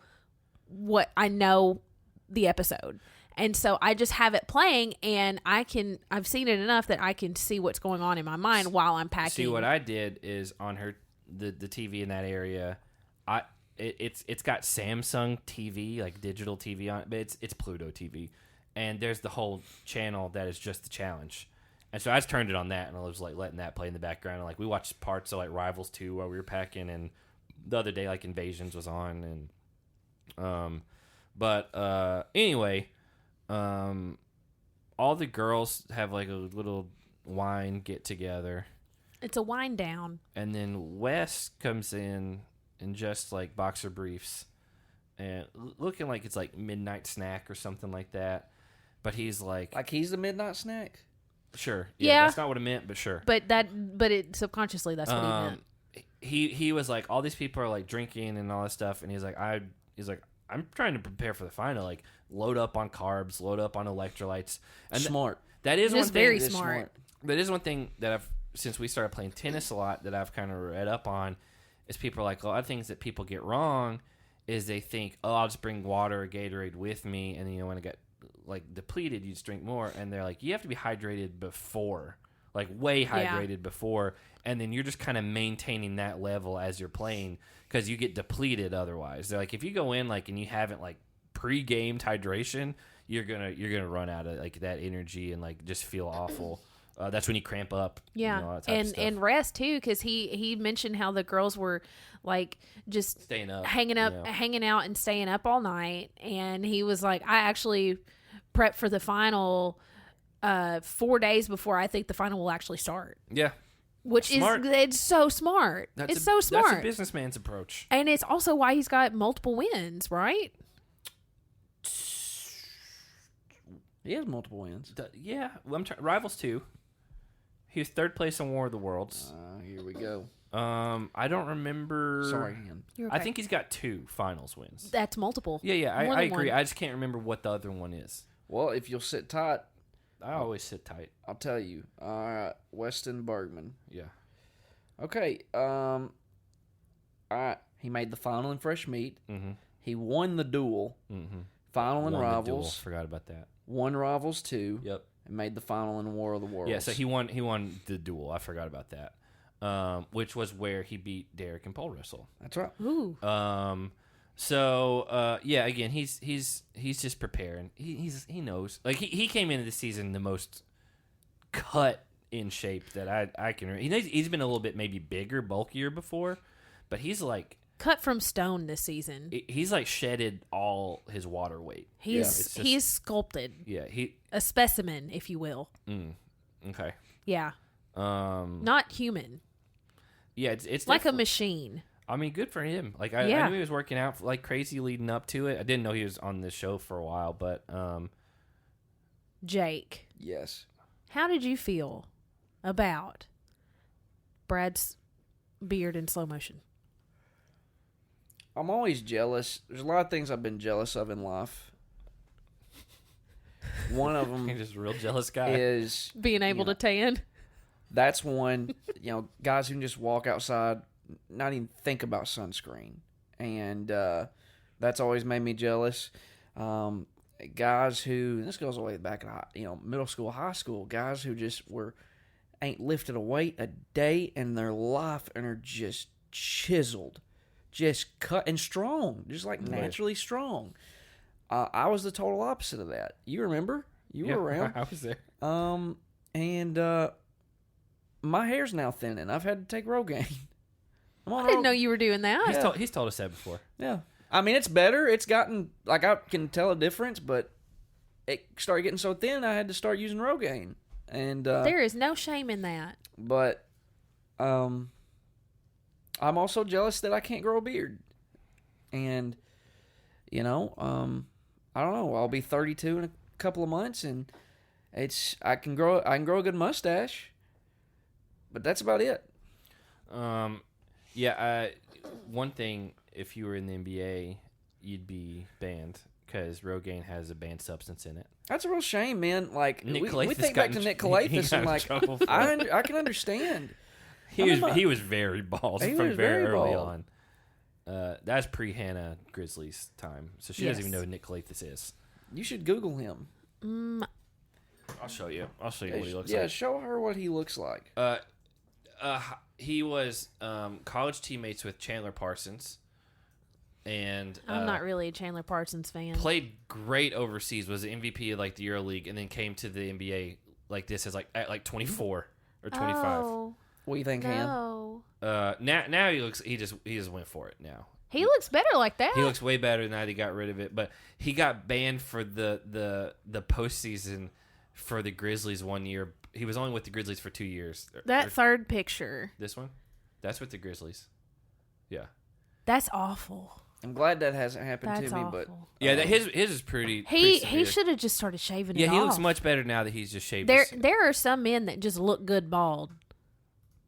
the episode. And so I just have it playing, and I've seen it enough that I can see what's going on in my mind while I'm packing. See, what I did is on the TV in that area, it's got Samsung TV, like digital TV on it, but it's Pluto TV. And there's the whole channel that is just the challenge. And so I just turned it on that, and I was like letting that play in the background. And like we watched parts of like Rivals 2 while we were packing, and the other day like Invasions was on, and anyway. All the girls have like a little wine get together. It's a wind down. And then Wes comes in just like boxer briefs and looking like it's like midnight snack or something like that. But he's like he's the midnight snack. Sure. Yeah. That's not what it meant, but sure. But it subconsciously that's what he meant. He was like, all these people are like drinking and all this stuff, and he's like, I'm trying to prepare for the final, like load up on carbs, load up on electrolytes. And smart. That is one thing. Very smart. That is one thing that since we started playing tennis a lot, that I've kind of read up on, is people are like, a lot of things that people get wrong is they think, oh, I'll just bring water or Gatorade with me, and then when I get like depleted, you just drink more. And they're like, you have to be hydrated before, like way hydrated before, and then you're just kind of maintaining that level as you're playing. Because you get depleted otherwise. They're like, if you go in like and you haven't like pre-gamed hydration, you're gonna run out of like that energy and like just feel awful. That's when you cramp up. Yeah, all that type of stuff. And rest too, because he mentioned how the girls were like just staying up, hanging out and staying up all night. And he was like, I actually prepped for the final 4 days before I think the final will actually start. Yeah. Which smart. It's so smart. It's so smart. That's a businessman's approach. And it's also why he's got multiple wins, right? He has multiple wins. Yeah. Well, Rivals 2. He was 3rd place in War of the Worlds. Here we go. I don't remember. Sorry, Han. You're okay. I think he's got 2 finals wins. That's multiple. Yeah. I agree. I just can't remember what the other one is. Well, if you'll sit tight. I always sit tight. I'll tell you. All right, Weston Bergman. Yeah. Okay. All right. He made the final in Fresh Meat. Mm-hmm. He won the duel. Mm-hmm. Final in Rivals. Forgot about that. Won Rivals 2. Yep. And made the final in War of the Worlds. Yeah. So he won the duel. I forgot about that. Which was where he beat Derek in pole wrestle. That's right. Ooh. So again, he's just preparing. He knows. Like he came into the season the most cut in shape that I can. He's been a little bit maybe bigger, bulkier before, but he's like cut from stone this season. He's like shedded all his water weight. He's sculpted. Yeah, a specimen, if you will. Okay. Yeah. Not human. Yeah, it's like a machine. I mean, good for him. Like I knew he was working out like crazy leading up to it. I didn't know he was on this show for a while, but Jake. Yes. How did you feel about Brad's beard in slow motion? I'm always jealous. There's a lot of things I've been jealous of in life. One of them You're just a real jealous guy. is Being able to tan. that's one. Guys who can just walk outside, not even think about sunscreen, and that's always made me jealous. Guys who, this goes all the way back in middle school, high school, guys who just ain't lifted a weight a day in their life and are just chiseled, just cut and strong, just like naturally strong. I was the total opposite of that. You remember? You were around. I was there. And my hair's now thinning. I've had to take Rogaine. I didn't know you were doing that. He's told us that before. Yeah. I mean, it's better. It's gotten, I can tell a difference, but it started getting so thin, I had to start using Rogaine. And there is no shame in that. But I'm also jealous that I can't grow a beard. And, I don't know. I'll be 32 in a couple of months, and I can grow a good mustache, but that's about it. One thing, if you were in the NBA, you'd be banned because Rogaine has a banned substance in it. That's a real shame, man. Like we Calathis think back to Nick Calathis, and like I can understand. He was very bald from very early bald. on. That's pre-Hannah Grizzlies time, so she doesn't even know who Nick Calathis is. You should Google him. I'll show you. What he looks like. Yeah, show her what he looks like. He was college teammates with Chandler Parsons, and I'm not really a Chandler Parsons fan. Played great overseas. Was the MVP of like the EuroLeague, and then came to the NBA like this as at 24 or 25. Oh, What do you think, no. Now he just went for it now. He looks better like that. He looks way better now that he got rid of it. But he got banned for the postseason for the Grizzlies 1 year. He was only with the Grizzlies for 2 years. That third picture. This one? That's with the Grizzlies. Yeah. That's awful. I'm glad that hasn't happened That's to me, awful. but Yeah, his is pretty. He should have just started shaving it off. Yeah, he looks much better now that he's just shaved. There are some men that just look good bald.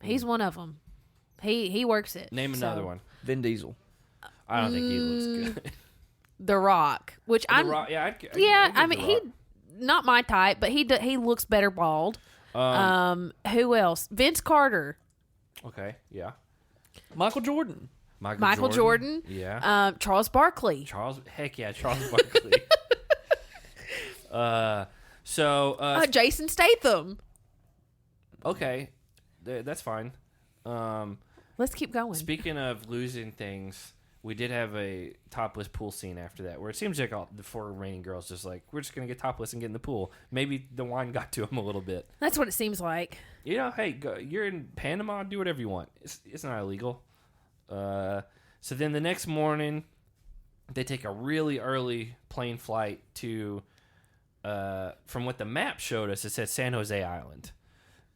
He's one of them. He works it. Name another one. Vin Diesel. I don't think he looks good. The Rock, which I'm. Rock, he not my type, but he looks better bald. Who else? Vince Carter. Okay, yeah. Michael Jordan. Michael Jordan. Yeah. Charles Barkley. Charles Barkley. Jason Statham. Okay, that's fine. Let's keep going. Speaking of losing things, we did have a topless pool scene after that, where it seems like all the 4 remaining girls just like, we're just gonna get topless and get in the pool. Maybe the wine got to them a little bit. That's what it seems like. Hey, go, you're in Panama, do whatever you want. It's not illegal. So then the next morning, they take a really early plane flight to, from what the map showed us, it said San Jose Island.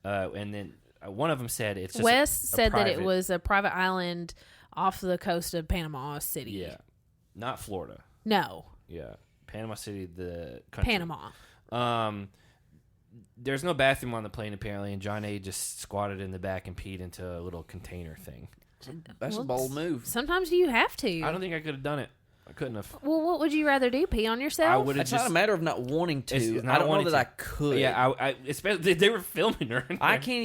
And then one of them said it's just Wes said that it was a private island off the coast of Panama City. Yeah. Not Florida. No. Yeah. Panama City, the country. Panama. There's no bathroom on the plane, apparently, and John A. just squatted in the back and peed into a little container thing. That's a bold move. Sometimes you have to. I don't think I could have done it. I couldn't have. Well, what would you rather do? Pee on yourself? I would have It's just. not a matter of not wanting to. I don't know that I could. Yeah, I especially they were filming her. I can't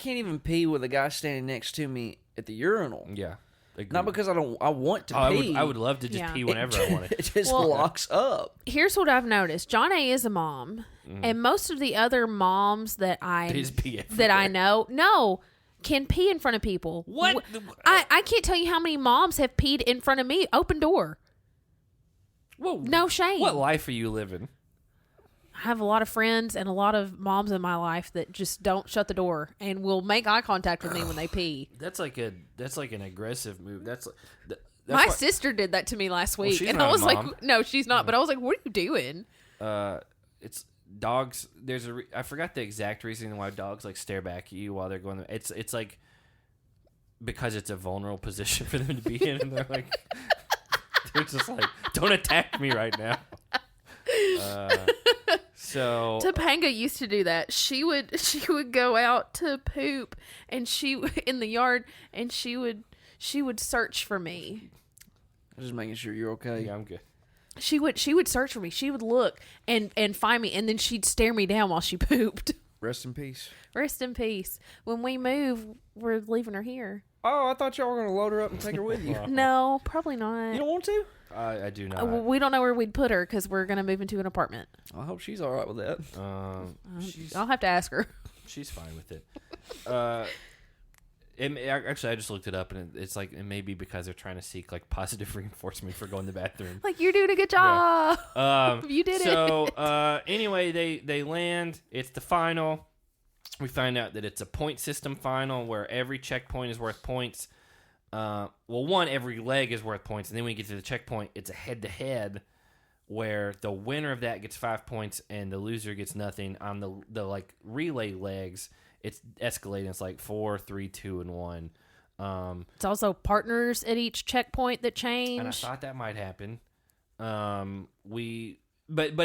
even pee with a guy standing next to me at the urinal. Yeah. Agreed. Not because I want to pee. I would love to just pee whenever I wanted. It just locks up. Here's what I've noticed. John A. is a mom, and most of the other moms that I know can pee in front of people. What? I can't tell you how many moms have peed in front of me. Open door. Whoa, no shame. What life are you living? I have a lot of friends and a lot of moms in my life that just don't shut the door and will make eye contact with me when they pee. That's like an aggressive move. That's my sister did that to me last week, she's and not I was a mom. like, "No, she's not." But I was like, "What are you doing?" It's dogs. There's I forgot the exact reason why dogs like stare back at you while they're going. It's like because it's a vulnerable position for them to be in, and they're like, they're just like, "Don't attack me right now." So Topanga used to do that. She would go out to poop, and in the yard, and she would search for me. I'm just making sure you're okay. Yeah, I'm good. She would search for me. She would look and find me, and then she'd stare me down while she pooped. Rest in peace. Rest in peace. When we move, we're leaving her here. Oh, I thought y'all were going to load her up and take her with you. No, probably not. You don't want to? I do not. We don't know where we'd put her because we're going to move into an apartment. I hope she's all right with that. I'll have to ask her. She's fine with it. Actually, I just looked it up, and it's like it may be because they're trying to seek like positive reinforcement for going to the bathroom. Like, you're doing a good job. Yeah. You did it. So anyway, they land. It's the final. We find out that it's a point system final where every checkpoint is worth points. Every leg is worth points, and then when you get to the checkpoint, it's a head-to-head where the winner of that gets 5 points and the loser gets nothing. On the like relay legs, it's escalating. It's like 4, 3, 2, and 1. It's also partners at each checkpoint that change. And I thought that might happen. But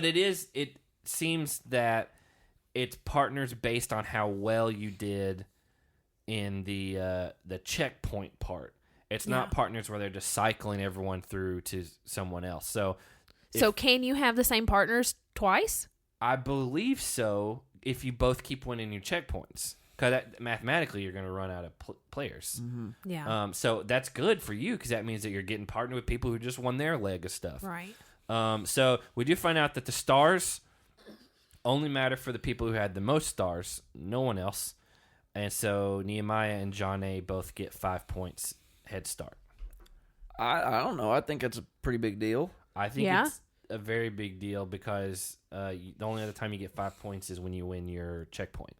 it seems that it's partners based on how well you did in the checkpoint part. It's not partners where they're just cycling everyone through to someone else. So can you have the same partners twice? I believe so if you both keep winning your checkpoints. Because mathematically, you're going to run out of players. Mm-hmm. Yeah. So that's good for you because that means that you're getting partnered with people who just won their leg of stuff. Right. So we do find out that the stars only matter for the people who had the most stars, no one else. And so Nehemiah and John both get 5 points head start. I don't know. I think that's a pretty big deal. I think it's a very big deal because the only other time you get 5 points is when you win your checkpoint.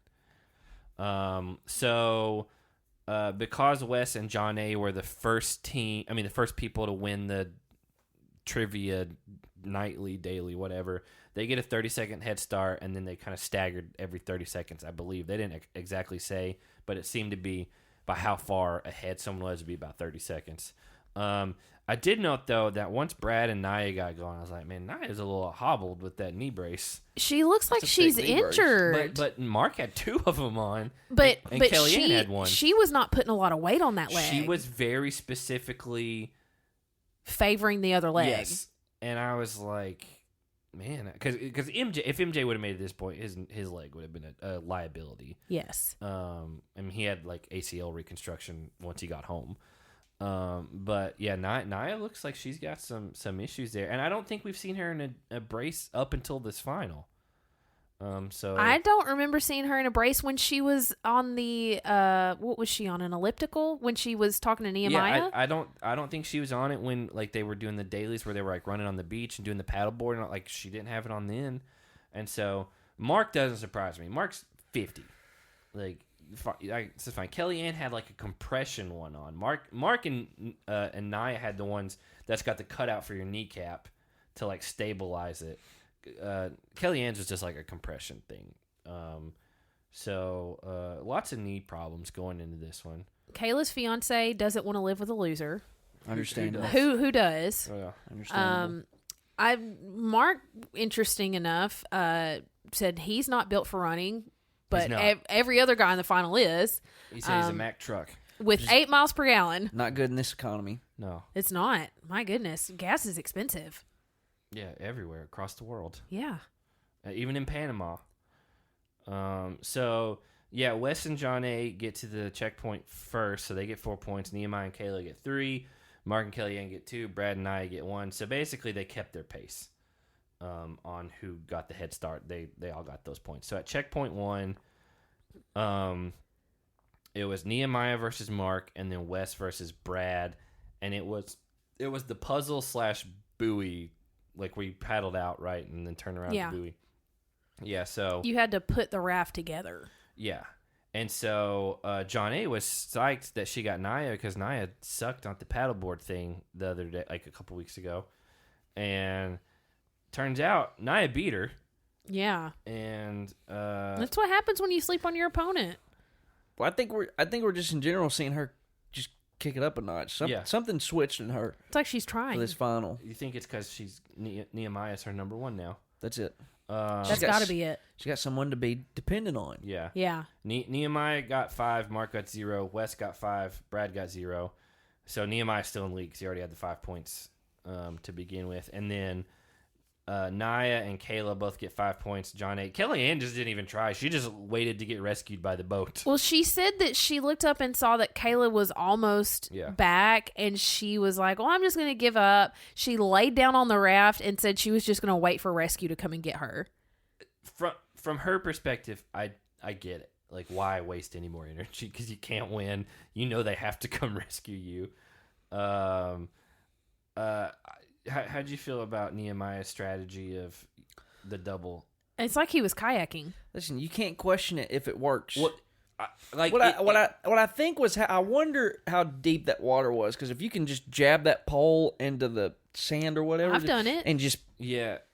Because Wes and John were the first people to win the trivia nightly, daily, whatever, they get a 30-second head start, and then they kind of staggered every 30 seconds, I believe. They didn't exactly say, but it seemed to be by how far ahead someone was to be about 30 seconds. I did note, though, that once Brad and Nia got going, I was like, man, Nia's a little hobbled with that knee brace. She looks like she's injured. But Mark had 2 of them on. But Kellyanne had 1. She was not putting a lot of weight on that leg. She was very specifically favoring the other leg. Yes. And I was like, man, because if MJ would have made it this point, his leg would have been a liability. Yes. I mean, he had like ACL reconstruction once he got home. But yeah, Nia looks like she's got some issues there, and I don't think we've seen her in a brace up until this final. So I don't remember seeing her in a brace when she was on the what was she on, an elliptical when she was talking to Nehemiah? Yeah, I don't think she was on it when like they were doing the dailies where they were like running on the beach and doing the paddleboard, and like she didn't have it on then. And so Mark doesn't surprise me. Mark's 50, like. It's fine. Kellyanne had like a compression one on. Mark and Nia had the ones that's got the cutout for your kneecap to like stabilize it. Kellyanne's was just like a compression thing. So lots of knee problems going into this one. Kayla's fiance doesn't want to live with a loser. Understandable. Who does? Oh, yeah. Understandable. Mark, interesting enough, said he's not built for running. But every other guy in the final is. He said he's a Mack truck. With 8 miles per gallon. Not good in this economy. No. It's not. My goodness. Gas is expensive. Yeah, everywhere across the world. Yeah. Even in Panama. So, yeah, Wes and John get to the checkpoint first, so they get 4 points. Nehemiah and Kayla get 3. Mark and Kellyanne get 2. Brad and Nia get 1. So basically, they kept their pace. On who got the head start. They all got those points. So at checkpoint 1, it was Nehemiah versus Mark, and then Wes versus Brad, and it was the puzzle / buoy, like we paddled out right and then turned around the buoy. Yeah, so you had to put the raft together. Yeah, and so John was psyched that she got Nia because Nia sucked on the paddleboard thing the other day, like a couple weeks ago, and. Turns out Nia beat her. Yeah. And that's what happens when you sleep on your opponent. Well, I think we're just in general seeing her just kick it up a notch. Something switched in her. It's like she's trying for this final. You think it's because she's Nehemiah's her number 1 now? That's it. That's got to be it. She got someone to be dependent on. Yeah. Yeah. Nehemiah got 5. Mark got 0. Wes got 5. Brad got 0. So Nehemiah's still in the league because he already had the 5 points to begin with. And then Naya and Kayla both get 5 points. Jonna, Kellyanne just didn't even try. She just waited to get rescued by the boat. Well, she said that she looked up and saw that Kayla was almost back, and she was like, well, I'm just going to give up. She laid down on the raft and said she was just going to wait for rescue to come and get her. From her perspective, I get it. Like, why waste any more energy? Because you can't win. You know they have to come rescue you. How'd you feel about Nehemiah's strategy of the double? It's like he was kayaking. Listen, you can't question it if it works. What I think was I wonder how deep that water was, because if you can just jab that pole into the sand or whatever, I've done it, and just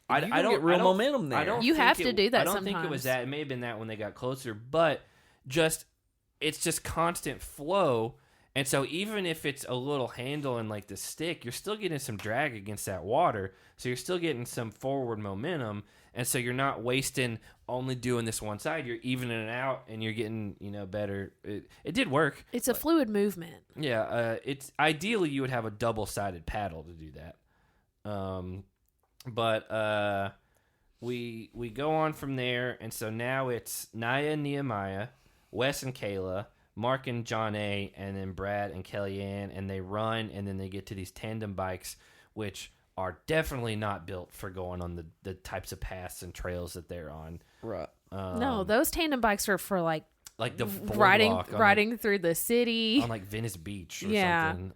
I don't get real momentum there. You have to do that. I don't sometimes. think it was that. It may have been that when they got closer, but it's just constant flow. And so even if it's a little handle and like the stick, you're still getting some drag against that water. So you're still getting some forward momentum. And so you're not wasting only doing this one side. You're evening it out and you're getting, better. It did work. It's a fluid movement. Yeah. It's ideally you would have a double-sided paddle to do that. But we go on from there. And so now it's Naya and Nehemiah, Wes and Kayla, Mark and John A, and then Brad and Kellyanne, and they run, and then they get to these tandem bikes, which are definitely not built for going on the types of paths and trails that they're on. Right. No, those tandem bikes are for like the riding through the city on like Venice Beach or something.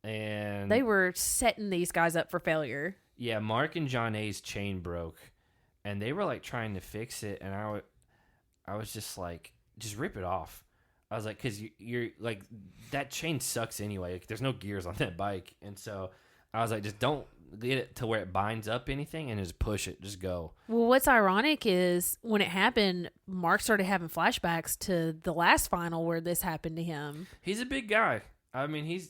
And they were setting these guys up for failure. Yeah, Mark and John A's chain broke, and they were like trying to fix it, and I was just like, just rip it off. I was like, because you're like, that chain sucks anyway. Like, there's no gears on that bike. And so I was like, just don't get it to where it binds up anything and just push it. Just go. Well, what's ironic is when it happened, Mark started having flashbacks to the last final where this happened to him. He's a big guy. I mean, he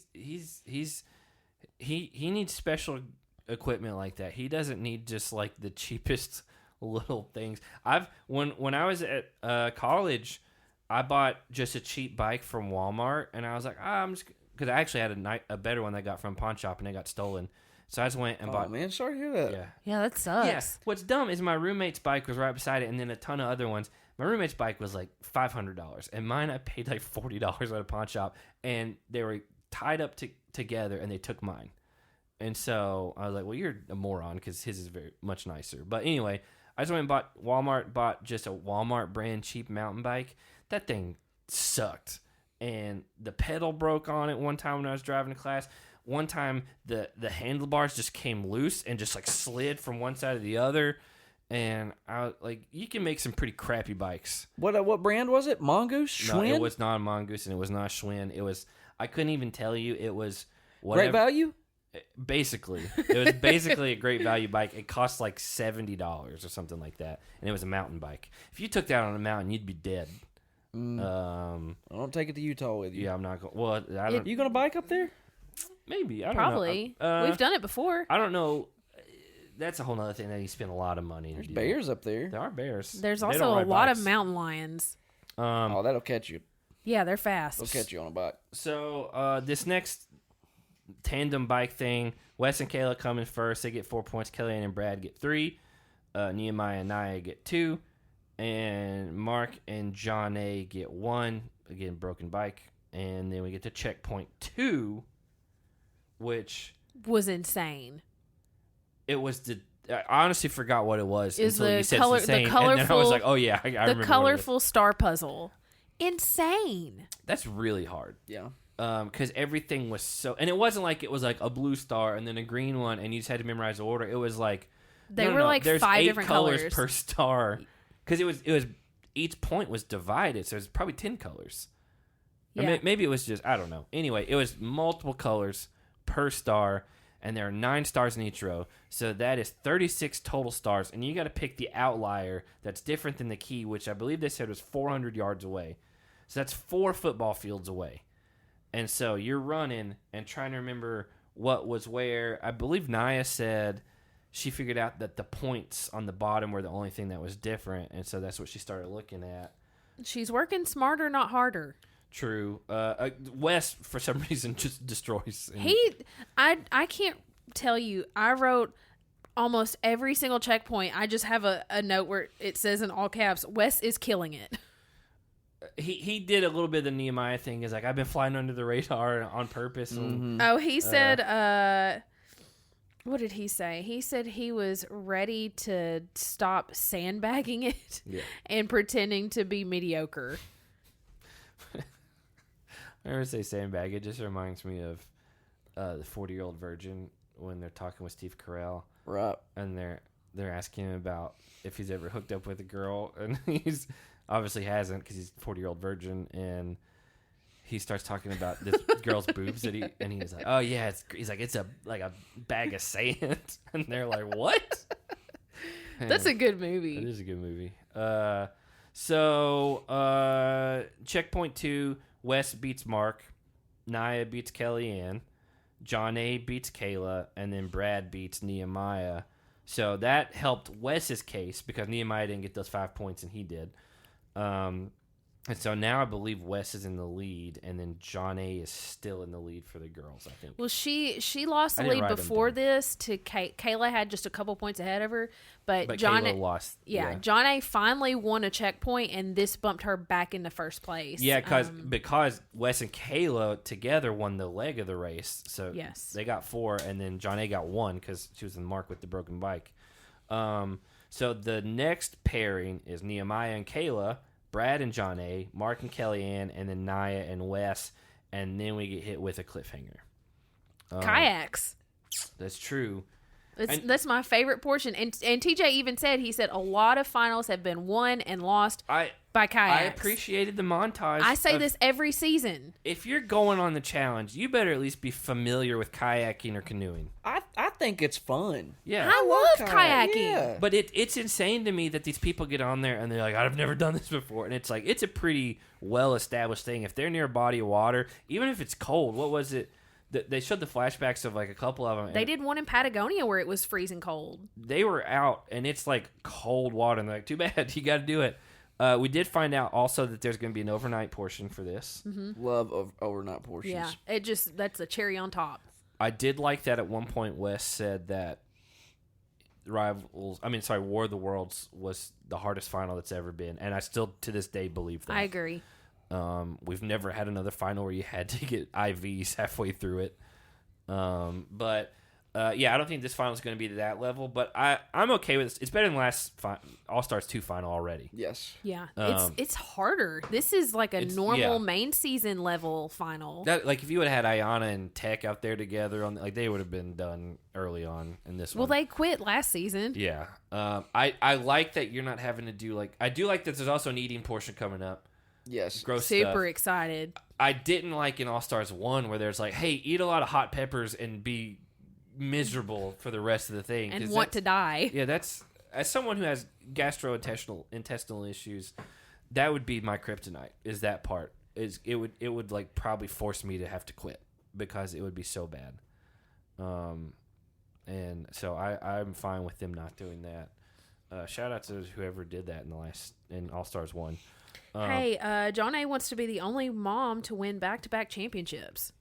needs special equipment like that. He doesn't need just like the cheapest little things. When I was at college, I bought just a cheap bike from Walmart, and I was like, I'm just, because I actually had a better one that I got from a pawn shop, and it got stolen. So I just went and bought. Oh man, sorry to hear that. Yeah, that sucks. Yeah. What's dumb is my roommate's bike was right beside it, and then a ton of other ones. My roommate's bike was like $500, and mine I paid like $40 at a pawn shop, and they were tied up together, and they took mine. And so I was like, well, you're a moron, because his is very much nicer. But anyway, I just went and bought just a Walmart brand cheap mountain bike. That thing sucked. And the pedal broke on it one time when I was driving to class. One time the handlebars just came loose and just like slid from one side to the other. And I was like, you can make some pretty crappy bikes. What brand was it? Mongoose? Schwinn? No, it was not a Mongoose, and it was not a Schwinn. It was, I couldn't even tell you. It was whatever. Great Value? Basically. It was basically a Great Value bike. It cost like $70 or something like that. And it was a mountain bike. If you took that on a mountain, you'd be dead. I don't take it to Utah with you. Yeah, I'm not going. Well, I don't. You gonna bike up there? Maybe. I don't Probably. know. We've done it before. I don't know. That's a whole other thing that you spend a lot of money. There's bears up there. There are bears. There's also a lot of mountain lions. That'll catch you. Yeah, they're fast. They'll catch you on a bike. So this next tandem bike thing, Wes and Kayla come in first. They get 4 points. Kellyanne and Brad get 3. Nehemiah and Naya get 2. And Mark and John A get 1. Again, broken bike. And then we get to checkpoint 2, which was insane. It was I honestly forgot what it was until you said the insane. colorful, and then I was like, oh yeah, I remember. The colorful star puzzle. Insane. That's really hard. Yeah. Because everything was so, and it wasn't like it was like a blue star and then a green one, and you just had to memorize the order. It was like there's 5 different colors per star, because it was each point was divided, so there's probably 10 colors. Yeah. Or maybe it was just, I don't know. Anyway, it was multiple colors per star, and there are 9 stars in each row, so that is 36 total stars, and you got to pick the outlier that's different than the key, which I believe they said was 400 yards away. So that's 4 football fields away. And so you're running and trying to remember what was where. I believe Naya said she figured out that the points on the bottom were the only thing that was different, and so that's what she started looking at. She's working smarter, not harder. True. Wes, for some reason, just destroys. I can't tell you. I wrote almost every single checkpoint, I just have a note where it says in all caps, Wes is killing it. He did a little bit of the Nehemiah thing. Is like, I've been flying under the radar on purpose. And, Oh, he said, what did he say? He said he was ready to stop sandbagging it and pretending to be mediocre. I never say sandbag. It just reminds me of the 40-Year-Old Virgin when they're talking with Steve Carell. Right. And they're asking him about if he's ever hooked up with a girl. And he's obviously hasn't because he's a 40-Year-Old Virgin. And he starts talking about this girl's boobs and he's like, oh yeah, he's like, it's a bag of sand. And they're like, what? That's a good movie. It is a good movie. So checkpoint 2, Wes beats Mark, Nia beats Kellyanne, John A beats Kayla, and then Brad beats Nehemiah. So that helped Wes's case because Nehemiah didn't get those 5 points and he did. And so now I believe Wes is in the lead, and then John A is still in the lead for the girls, I think. Well, she lost the lead before this to Kayla had just a couple points ahead of her, but John Kayla lost. Yeah, John A finally won a checkpoint, and this bumped her back into first place. Yeah, because Wes and Kayla together won the leg of the race, so they got 4, and then John A got 1 because she was in Mark with the broken bike. So the next pairing is Nehemiah and Kayla, Brad and John A, Mark and Kellyanne, and then Nia and Wes, and then we get hit with a cliffhanger. Kayaks. That's true. That's my favorite portion. And TJ even said, a lot of finals have been won and lost by kayaks. I appreciated the montage. I say this every season. If you're going on the challenge, you better at least be familiar with kayaking or canoeing. I think it's fun. Yeah. I love kayaking. Yeah. But it's insane to me that these people get on there and they're like, I've never done this before. And it's like, it's a pretty well-established thing. If they're near a body of water, even if it's cold, what was it? They showed the flashbacks of like a couple of them. They did one in Patagonia where it was freezing cold. They were out and it's like cold water. And they're like, too bad, you got to do it. We did find out also that there's going to be an overnight portion for this. Mm-hmm. Love of overnight portions. Yeah, that's a cherry on top. I did like that at one point Wes said that War of the Worlds was the hardest final that's ever been. And I still, to this day, believe that. I agree. We've never had another final where you had to get IVs halfway through it. I don't think this final is going to be to that level, but I'm okay with it. It's better than last All-Stars 2 final already. Yes. Yeah. It's harder. This is like a normal main season level final. Like if you would have had Ayanna and Tech out there together, they would have been done early on in this one. Well, they quit last season. Yeah. I like that you're not having to do I do like that there's also an eating portion coming up. Yes. Gross Super stuff. excited. I didn't like in All-Stars 1 where there's like, hey, eat a lot of hot peppers and be miserable for the rest of the thing. And want to die. Yeah, that's... As someone who has gastrointestinal issues, that would be my kryptonite, is that part. It would like probably force me to have to quit because it would be so bad. And so I'm fine with them not doing that. Shout out to whoever did that in All-Stars 1. Hey, John A wants to be the only mom to win back-to-back championships.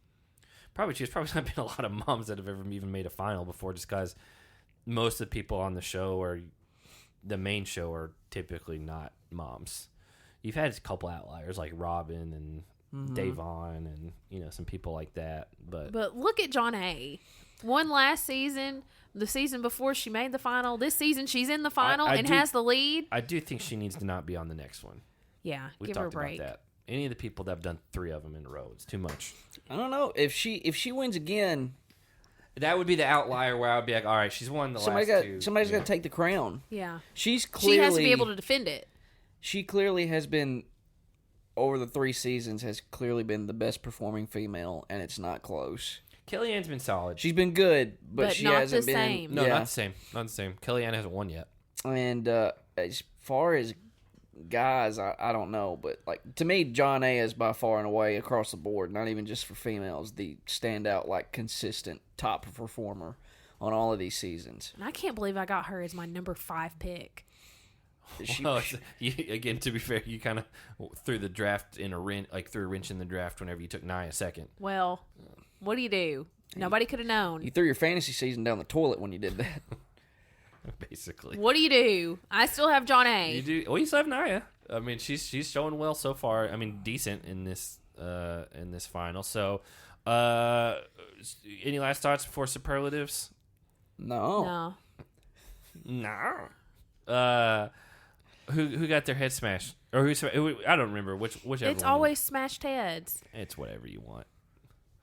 There's probably not been a lot of moms that have ever even made a final before, just because most of the people on the show or the main show are typically not moms. You've had a couple outliers like Robin and Davon and some people like that. But look at John A. Won last season. The season before she made the final. This season she's in the final has the lead. I do think she needs to not be on the next one. Yeah, we give talked her a break. About that. Any of the people that have done 3 of them in a row, it's too much. I don't know if she wins again. That would be the outlier where I would be like, all right, she's won the last 2. Somebody's got to take the crown. Yeah, she has to be able to defend it. She clearly has been, over the 3 seasons, has clearly been the best performing female, and it's not close. Kellyanne's been solid. She's been good, but she not hasn't the been. Same. No, not the same. Not the same. Kellyanne hasn't won yet. And as far as guys, I don't know, but to me, John A is by far and away across the board, not even just for females, the standout, consistent top performer on all of these seasons. And I can't believe I got her as my number 5 pick. Again, to be fair, you kind of threw the draft in a wrench, threw a wrench in the draft whenever you took Nia second. Well, what do you do? Nobody could have known. You threw your fantasy season down the toilet when you did that. basically. What do? I still have John A. You do. Well, you still have Nia. I mean, she's showing well so far. I mean, decent in this final. So, any last thoughts before superlatives? No. Who got their head smashed? Or I don't remember whichever. It's always smashed heads. It's whatever you want.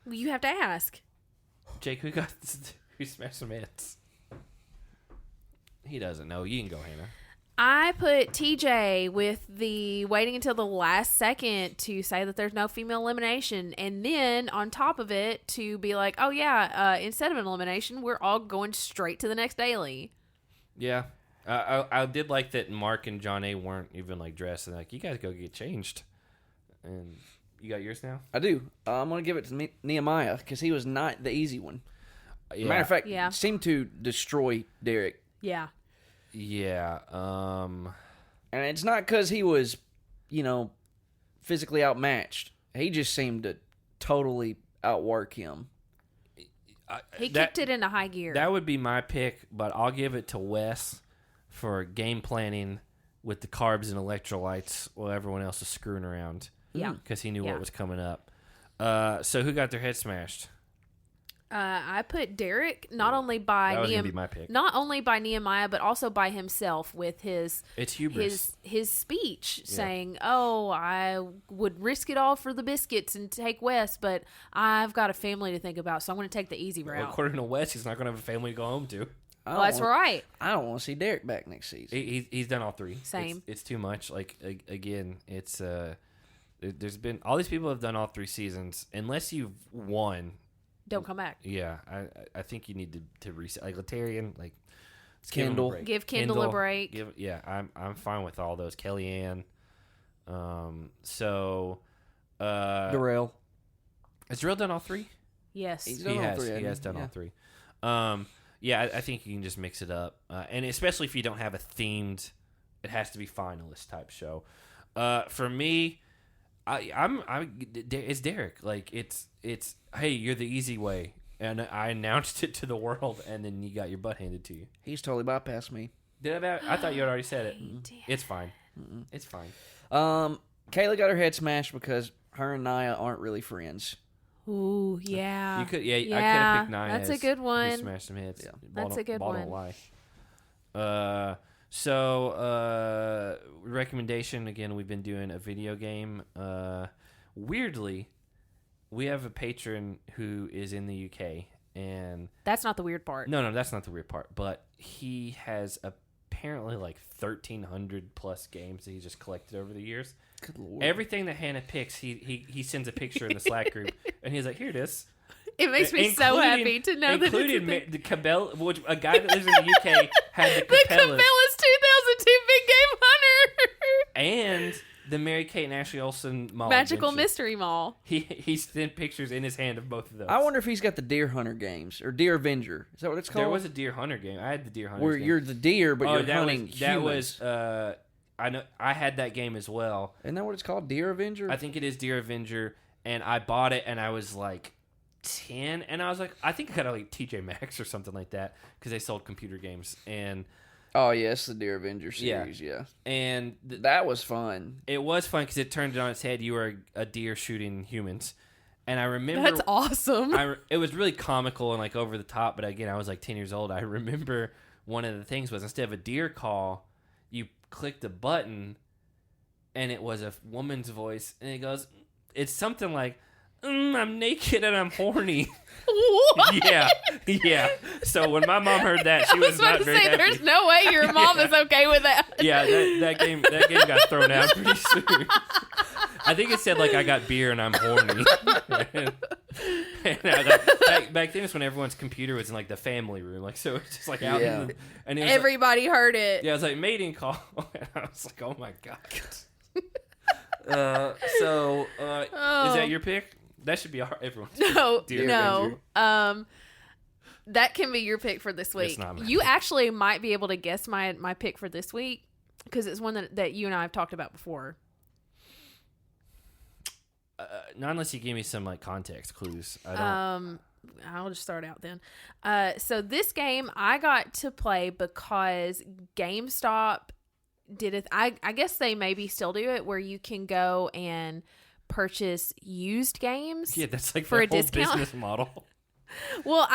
You have to ask. Jake, who smashed some heads? He doesn't know. You can go, Hannah. I put TJ with the waiting until the last second to say that there's no female elimination, and then on top of it to be like, oh yeah, instead of an elimination, we're all going straight to the next daily. Yeah. I did like that Mark and John A weren't even like dressed and like, you guys go get changed. And you got yours now? I do. I'm going to give it to Nehemiah because he was not the easy one. Yeah. Matter of fact, seemed to destroy Derek. Yeah. Yeah. And it's not because he was, physically outmatched. He just seemed to totally outwork him. He kicked it into high gear. That would be my pick, but I'll give it to Wes for game planning with the carbs and electrolytes while everyone else is screwing around. Yeah. Because he knew what was coming up. So who got their head smashed? I put Derek not only by Nehemiah, but also by himself with his hubris. His speech saying, "Oh, I would risk it all for the biscuits and take Wes, but I've got a family to think about, so I'm going to take the easy route." Well, according to Wes, he's not going to have a family to go home to. Well, that's right. I don't want to see Derek back next season. He's done all three. Same. It's too much. Like again, it's there's been all these people have done all 3 seasons. Unless you've won, don't come back. Yeah, I think you need to reset. Like Latarian, like give Kendall a break. I'm fine with all those. Kellyanne. Darrell. Has Darrell done all 3? Yes, he has done all 3. I think you can just mix it up, and especially if you don't have a themed, it has to be finalist type show. For me, it's Derek. Like it's hey, you're the easy way, and I announced it to the world, and then you got your butt handed to you. He's totally bypassed me. Did I thought you had already said it. It's fine. It's fine. Kayla got her head smashed because her and Nia aren't really friends. Ooh, yeah. You could, I could have picked Nia. That's a good one. Smash some hits. Yeah. That's a good one. Don't lie. So recommendation again. We've been doing a video game. Weirdly, we have a patron who is in the UK, and that's not the weird part. No, that's not the weird part. But he has apparently like 1,300 plus games that he just collected over the years. Good Lord. Everything that Hannah picks, he sends a picture in the Slack group, and he's like, "Here it is." It makes me so happy to know that including the Cabela, which a guy that lives in the UK had the Cabela's Cabela's 2002 Big Game Hunter and the Mary Kate and Ashley Olsen Mall Magical Adventure. Mystery Mall. He sent pictures in his hand of both of those. I wonder if he's got the Deer Hunter games or Deer Avenger. Is that what it's called? There was a Deer Hunter game. I had the Deer Hunter. Where you're the deer, but you're hunting humans. That was. I know. I had that game as well. Isn't that what it's called? Deer Avenger? I think it is Deer Avenger, and I bought it, and I was like 10, and I was like, I think I got it like TJ Maxx or something like that because they sold computer games. And oh yes, the Deer Avenger series, yeah. And that was fun. It was fun because it turned it on its head. You were a deer shooting humans, and I remember that's awesome. It was really comical and like over the top. But again, I was like 10 years old. I remember one of the things was instead of a deer call, you clicked a button, and it was a woman's voice, and it goes, it's something like, I'm naked and I'm horny. What? Yeah. So when my mom heard that, she was not very happy. There's no way your mom is okay with that. Yeah, that game got thrown out pretty soon. I think it said like I got beer and I'm horny. And back then, it's when everyone's computer was in like the family room, like so it's just like out. Yeah. And everybody heard it. Yeah, it was like mating call. And I was like, oh my god. Is that your pick? That should be everyone's pick. No. That can be your pick for this week. You actually might be able to guess my pick for this week because it's one that you and I have talked about before. Not unless you give me some like context clues. I don't. I'll just start out then. So this game I got to play because GameStop did it. I guess they maybe still do it where you can go and purchase used games. Yeah, that's like for a whole discount business model. Well,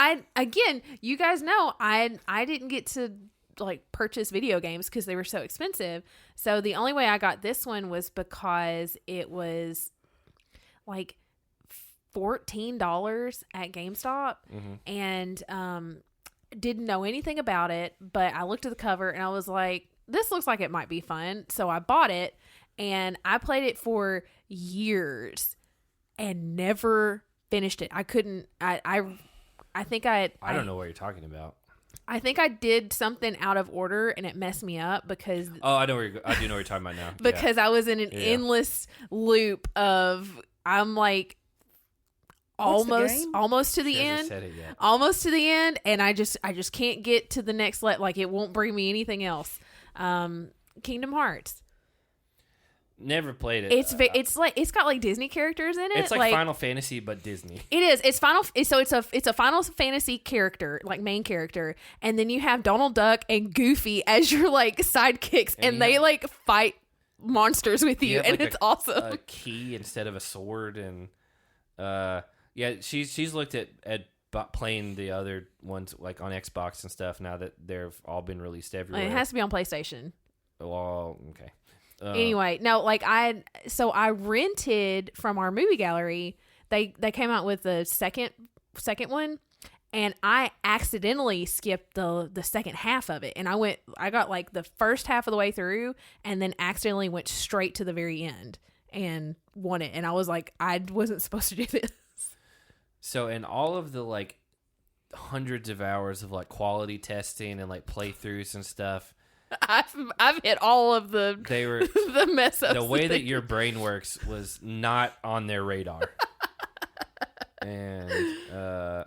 you guys know I didn't get to like purchase video games because they were so expensive. So the only way I got this one was because it was like $14 at GameStop, and didn't know anything about it, but I looked at the cover and I was like, this looks like it might be fun. So I bought it and I played it for years and never finished it. I couldn't. I think I don't know what you're talking about. I think I did something out of order and it messed me up because. Oh, I do know what you're talking about now. Because I was in an endless loop of I'm like almost to the end, almost to the end, and I just can't get to the next like it won't bring me anything else. Kingdom Hearts. Never played it. It's got like Disney characters in it. It's like Final Fantasy but Disney. It is. It's a Final Fantasy character, like main character, and then you have Donald Duck and Goofy as your like sidekicks, and they like fight monsters with you, and it's awesome. A key instead of a sword, and she's looked at playing the other ones like on Xbox and stuff now that they've all been released everywhere. It has to be on PlayStation. Well, okay. Anyway, no, like I rented from our movie gallery. They came out with the second one, and I accidentally skipped the second half of it, and I got like the first half of the way through, and then accidentally went straight to the very end and won it, and I was like, I wasn't supposed to do this. So in all of the like hundreds of hours of like quality testing and like playthroughs and stuff, I've hit all of the the mess ups. The way that your brain works was not on their radar. And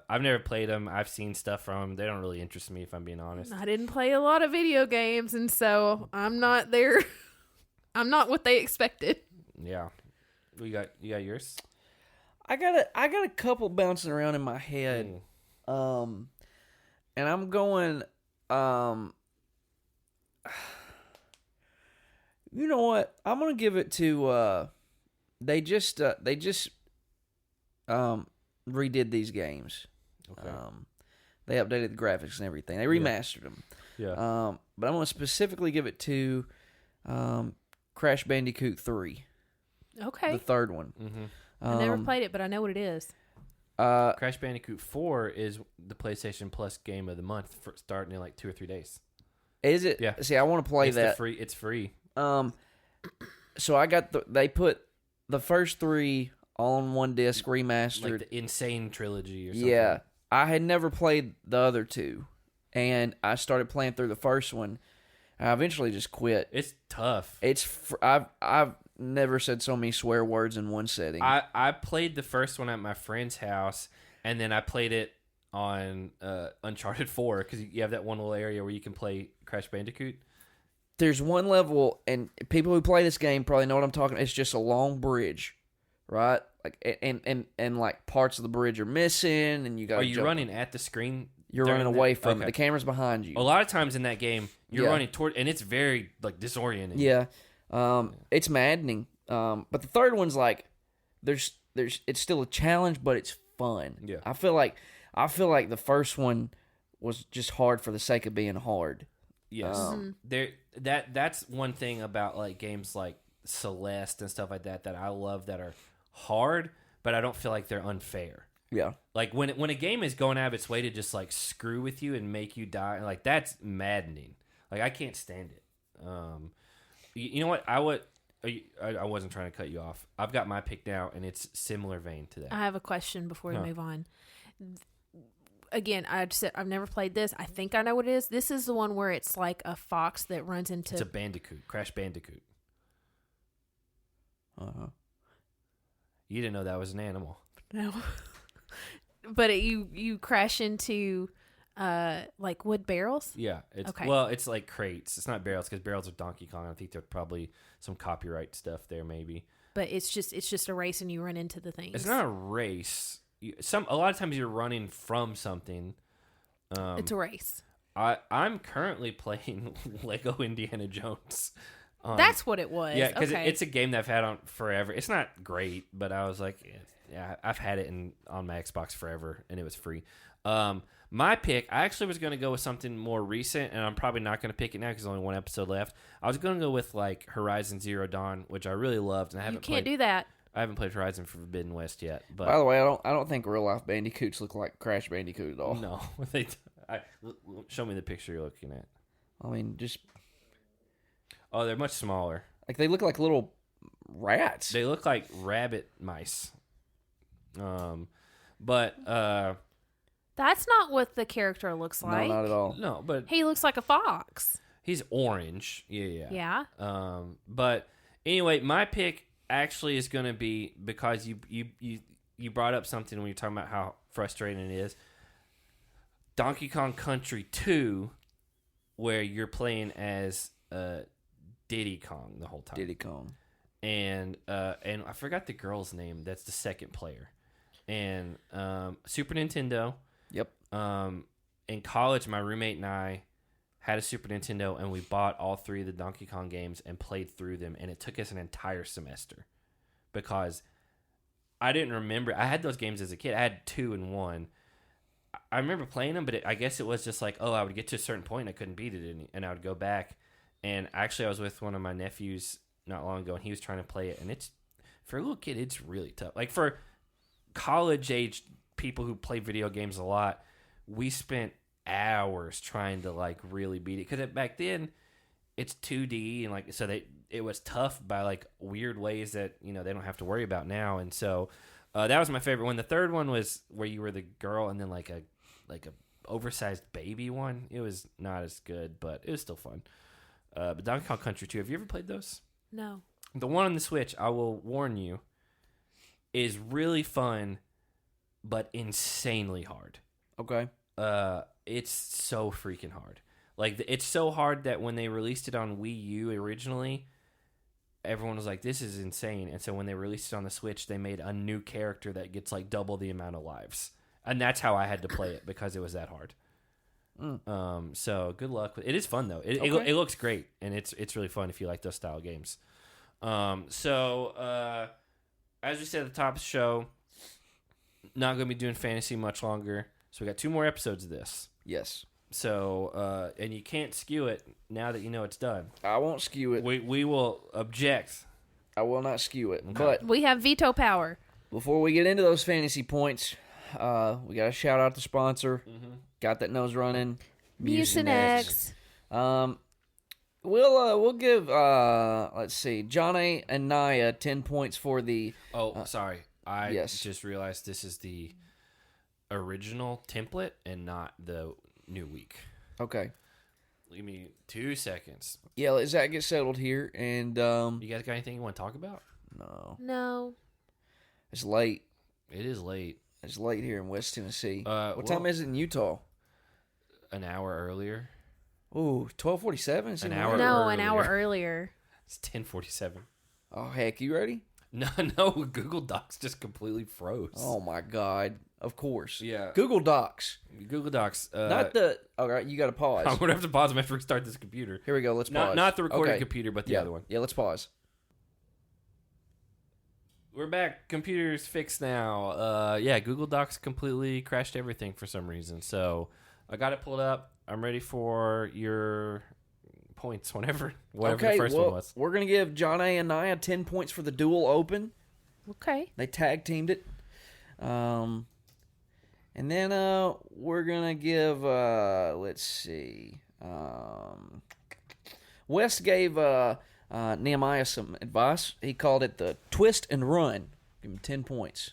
I've never played them. I've seen stuff from them. They don't really interest me, if I'm being honest. I didn't play a lot of video games, and so I'm not there. I'm not what they expected. Yeah. You got yours? I got a couple bouncing around in my head. And I'm going you know what? I'm gonna give it to. They just redid these games. Okay. They updated the graphics and everything. They remastered them. Yeah. But I'm gonna specifically give it to Crash Bandicoot 3. Okay. The third one. Mm-hmm. I never played it, but I know what it is. Crash Bandicoot 4 is the PlayStation Plus game of the month for starting in like 2 or 3 days. Is it? Yeah. See, I want to play that. It's free. So I got they put the first 3 all on one disc remastered. Like the Insane Trilogy or something. Yeah. I had never played the other 2, and I started playing through the first one. I eventually just quit. It's tough. I've never said so many swear words in one setting. I played the first one at my friend's house, and then I played it on Uncharted 4 because you have that one little area where you can play Crash Bandicoot. There's one level, and people who play this game probably know what I'm talking about. It's just a long bridge, right? Like and like parts of the bridge are missing, and you got. Are you running at the screen? You're running away from it. The camera's behind you. A lot of times in that game, you're running toward, and it's very like disorienting. Yeah, it's maddening. But the third one's like, there's it's still a challenge, but it's fun. Yeah, I feel like the first one was just hard for the sake of being hard. Yes, that's one thing about like games like Celeste and stuff like that I love that are hard, but I don't feel like they're unfair. Yeah, like when a game is going out of its way to just like screw with you and make you die, like that's maddening. Like I can't stand it. You know what? I wasn't trying to cut you off. I've got my pick now, and it's similar vein to that. I have a question before we move on. Again, I've never played this. I think I know what it is. This is the one where it's like a fox that runs into. It's a bandicoot, Crash Bandicoot. You didn't know that was an animal. No. But you crash into like wood barrels? Yeah. It's like crates. It's not barrels because barrels are Donkey Kong. I think there's probably some copyright stuff there maybe. But it's just a race and you run into the things. It's not a race. a lot of times you're running from something. It's a race. I'm currently playing Lego Indiana Jones. That's what it was. Yeah, because it's a game that I've had on forever. It's not great, but I was like, yeah, I've had it on my Xbox forever, and it was free. My pick, I actually was going to go with something more recent, and I'm probably not going to pick it now because there's only one episode left. I was going to go with like Horizon Zero Dawn, which I really loved, and I haven't. You can't do that. I haven't played Horizon Forbidden West yet. But by the way, I don't think real life Bandicoots look like Crash Bandicoot at all. No, show me the picture you're looking at. I mean, just they're much smaller. like they look like little rats. They look like rabbit mice. But that's not what the character looks like. No, not at all. No, but he looks like a fox. He's orange. Yeah. Yeah. But anyway, my pick actually is going to be because you brought up something when you're talking about how frustrating it is. Donkey Kong Country 2, where you're playing as Diddy Kong the whole time. Diddy Kong. And I forgot the girl's name. That's the second player. And Super Nintendo. Yep. In college, my roommate and I had a Super Nintendo, and we bought all 3 of the Donkey Kong games and played through them. And it took us an entire semester because I didn't remember. I had those games as a kid. I had 2 and 1. I remember playing them, but I guess it was just like, I would get to a certain point, and I couldn't beat it, and I would go back. And actually, I was with one of my nephews not long ago, and he was trying to play it. And it's, for a little kid, it's really tough. Like for college-age people who play video games a lot, we spent hours trying to like really beat it, because back then it's 2D, and like so it was tough by like weird ways that they don't have to worry about now. And so that was my favorite one. The third one was where you were the girl, and then like a oversized baby one. It was not as good, but it was still fun. But Donkey Kong Country 2, have you ever played those? No. The one on the Switch, I will warn you, is really fun, but insanely hard. Okay. It's so freaking hard. Like, it's so hard that when they released it on Wii U originally, everyone was like, this is insane. And so when they released it on the Switch, they made a new character that gets like double the amount of lives. And that's how I had to play it, because it was that hard. So good luck with it. It is fun though. It looks great, and it's really fun if you like those style games. So as we said at the top of the show, not going to be doing fantasy much longer. So we got 2 more episodes of this. Yes. So and you can't skew it now that you know it's done. I won't skew it. We will object. I will not skew it. Okay. But we have veto power. Before we get into those fantasy points, we got to shout out the sponsor. Mm-hmm. Got that nose running. Mucinex. We'll give let's see, John A. and Naya 10 points for the. Sorry, I just realized this is the original template and not the new week. Okay. Give me 2 seconds. Yeah, let Zach get settled here, and you guys got anything you want to talk about? No. It's late. It is late. It's late here in West Tennessee. What time is it in Utah? An hour earlier. Ooh, 12:47. An hour earlier. It's 10:47. Oh heck, you ready? No. Google Docs just completely froze. Oh my god! Of course. Yeah. Google Docs. Not the. All right, you got to pause. I'm gonna have to pause. I'm gonna have to restart this computer. Here we go. Let's pause. Not the recording computer, but the other one. Yeah, let's pause. We're back. Computer's fixed now. Google Docs completely crashed everything for some reason. So I got it pulled up. I'm ready for your points whatever the first one was. We're going to give John A. and Naya 10 points for the dual open. Okay. They tag teamed it. And then we're going to give, let's see. Wes gave Nehemiah some advice. He called it the twist and run. Give him 10 points.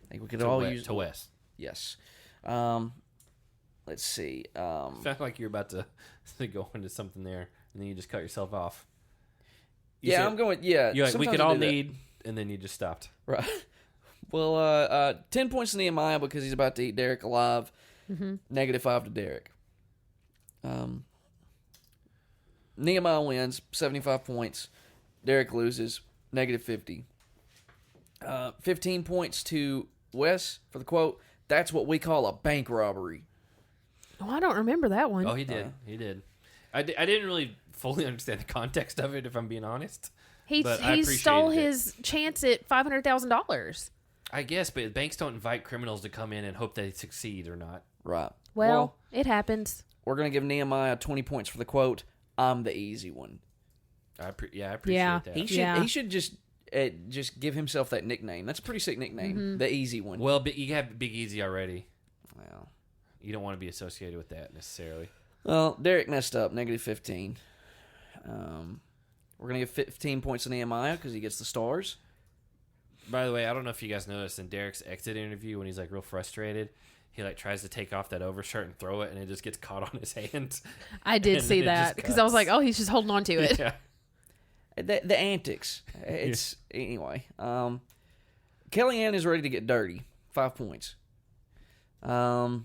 I think we could all use to Wes. Yes. Let's see. Sounds like you're about to go into something there, and then you just cut yourself off. I'm going. Yeah, you're like, we could all need, and then you just stopped. Right. Well, 10 points to Nehemiah because he's about to eat Derek alive. Mm-hmm. -5 to Derek. Nehemiah wins, 75 points. Derek loses, -50. 15 points to Wes for the quote, "That's what we call a bank robbery." Oh, I don't remember that one. Oh, he did. He did. I didn't really fully understand the context of it, if I'm being honest. He stole his chance at $500,000. I guess, but banks don't invite criminals to come in and hope they succeed or not. Right. Well, it happens. We're going to give Nehemiah 20 points for the quote, "I'm the easy one." I appreciate that. He should just give himself that nickname. That's a pretty sick nickname. The easy one. Well, but you have Big Easy already. Well, you don't want to be associated with that necessarily. Well, Derek messed up, -15. We're going to give 15 points to Nehemiah because he gets the stars. By the way, I don't know if you guys noticed in Derek's exit interview when he's like real frustrated, he like tries to take off that overshirt and throw it, and it just gets caught on his hands. I did see that because I was like, oh, he's just holding on to it. Yeah. The antics. It's anyway. Kellyanne is ready to get dirty. 5 points.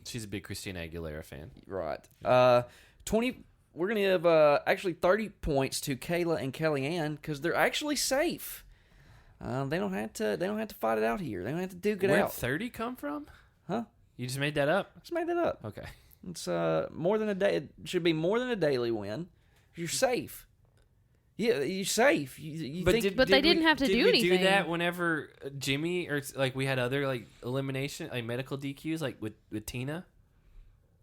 She's a big Christina Aguilera fan. Right. 20. We're gonna give actually 30 points to Kayla and Kellyanne because they're actually safe. They don't have to fight it out here. They don't have to duke it out. Where'd 30 come from? Huh? You just made that up? Just made that up. Okay. It's more than a day. It should be more than a daily win. You're safe. Yeah, you're safe. But they didn't have to do anything. Did we do that whenever Jimmy or like we had other like elimination, like medical DQs, like with Tina?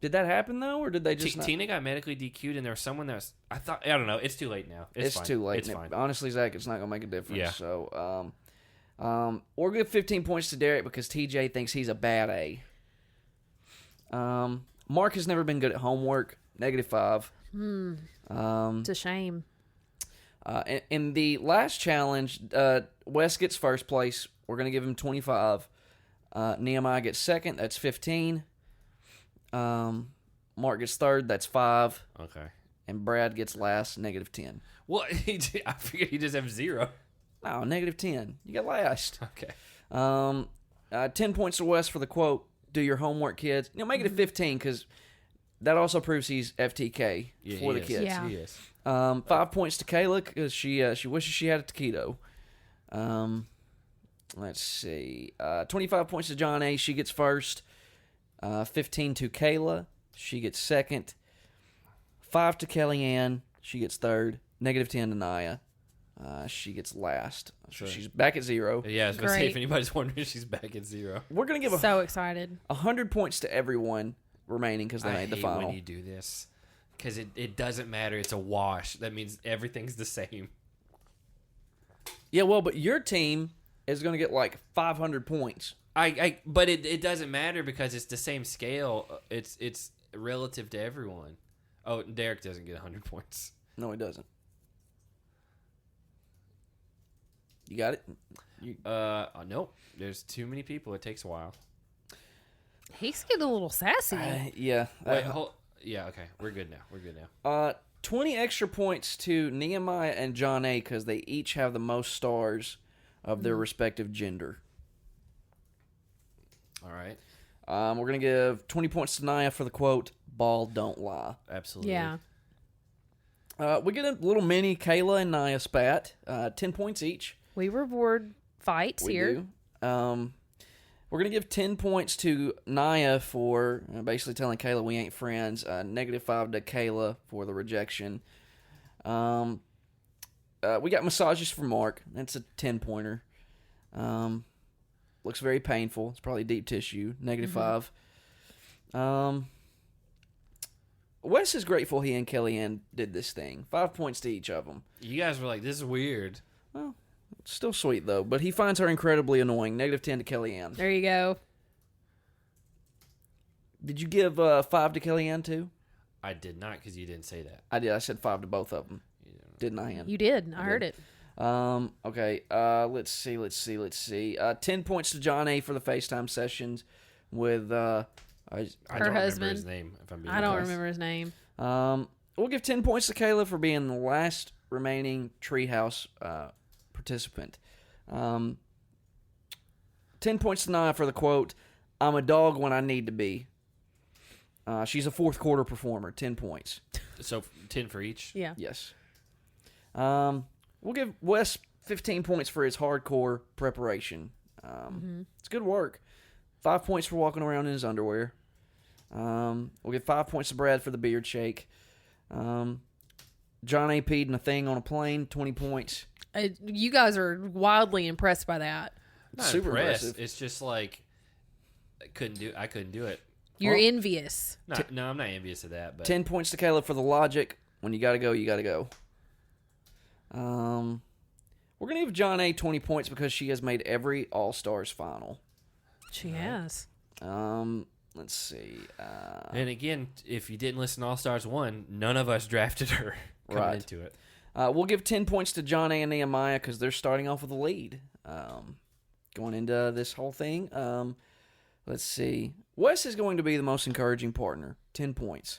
Did that happen though, or did they just? Tina got medically DQ'd, and there was someone that was. I don't know. It's too late now. It's fine. Too late. It's fine. Honestly, Zach, it's not gonna make a difference. Yeah. So, we'll give 15 points to Derek because TJ thinks he's a bad A. Mark has never been good at homework. -5. It's a shame. In the last challenge, Wes gets first place. We're going to give him 25. Nehemiah gets second. That's 15. Mark gets third. That's 5. Okay. And Brad gets last. -10. Well, I figured he just have 0. No, -10. You got last. Okay. 10 points to Wes for the quote, "Do your homework, kids." Make it a 15 because that also proves he's FTK for the kids. Yeah. He is. 5 points to Kayla because she wishes she had a taquito. Let's see. 25 points to John A. She gets first. 15 to Kayla. She gets second. 5 to Kellyanne. She gets third. -10 to Naya. She gets last. So she's back at 0. Yeah, I was going to say, if anybody's wondering, she's back at 0. We're going to give so excited 100 points to everyone remaining because they made the final. I hate when you do this because it doesn't matter. It's a wash. That means everything's the same. Yeah, well, but your team is going to get like 500 points. But it doesn't matter because it's the same scale. It's relative to everyone. Oh, Derek doesn't get 100 points. No, he doesn't. You got it? Nope. There's too many people. It takes a while. He's getting a little sassy. Yeah. Wait, yeah, okay. We're good now. 20 extra points to Nehemiah and John A. because they each have the most stars of their respective gender. All right. We're going to give 20 points to Naya for the quote, "Ball don't lie." Absolutely. Yeah. We get a little mini Kayla and Naya spat. 10 points each. We reward fights here. Do. We're going to give 10 points to Naya for basically telling Kayla we ain't friends. -5 to Kayla for the rejection. We got massages for Mark. That's a 10-pointer. Looks very painful. It's probably deep tissue. -5. Wes is grateful he and Kellyanne did this thing. 5 points to each of them. You guys were like, this is weird. Well, still sweet, though. But he finds her incredibly annoying. -10 to Kellyanne. There you go. Did you give 5 to Kellyanne, too? I did not because you didn't say that. I did. I said 5 to both of them. Didn't I, Ann? You did. I heard it. Okay. Let's see. 10 points to John A. for the FaceTime sessions with her remember husband. his name, if I'm being I don't honest. remember his name. We'll give 10 points to Kayla for being the last remaining Treehouse participant. 10 points to Naya for the quote, "I'm a dog when I need to be." She's a fourth quarter performer. 10 points. So 10 for each? Yeah. Yes. We'll give Wes 15 points for his hardcore preparation. It's good work. 5 points for walking around in his underwear. We'll give 5 points to Brad for the beard shake. John A. peed in a thing on a plane, 20 points. You guys are wildly impressed by that. Not Super impressed. impressive. It's just like I couldn't do it. You're envious. No, I'm not envious of that. But 10 points to Caleb for the logic. When you got to go, you got to go. We're going to give John A. 20 points because she has made every All-Stars final. She has. Let's see. And again, if you didn't listen to All Stars 1, none of us drafted her coming into it. We'll give 10 points to John A. and Nehemiah because they're starting off with a lead going into this whole thing. Let's see. Wes is going to be the most encouraging partner. 10 points.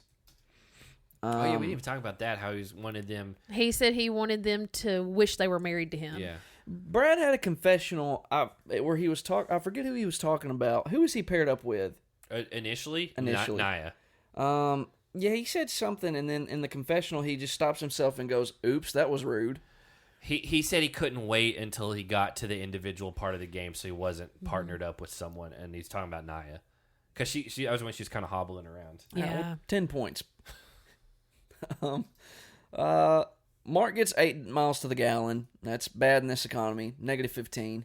We didn't even talk about that, how he wanted them. He said he wanted them to wish they were married to him. Yeah. Brad had a confessional where he was talking. I forget who he was talking about. Who was he paired up with? Initially? Initially. Naya. Yeah, he said something, and then in the confessional, he just stops himself and goes, "Oops, that was rude." He said he couldn't wait until he got to the individual part of the game, so he wasn't partnered up with someone, and he's talking about Naya. Because she was when she was kind of hobbling around. Yeah. 10 points. Mark gets 8 miles to the gallon. That's bad in this economy. -15.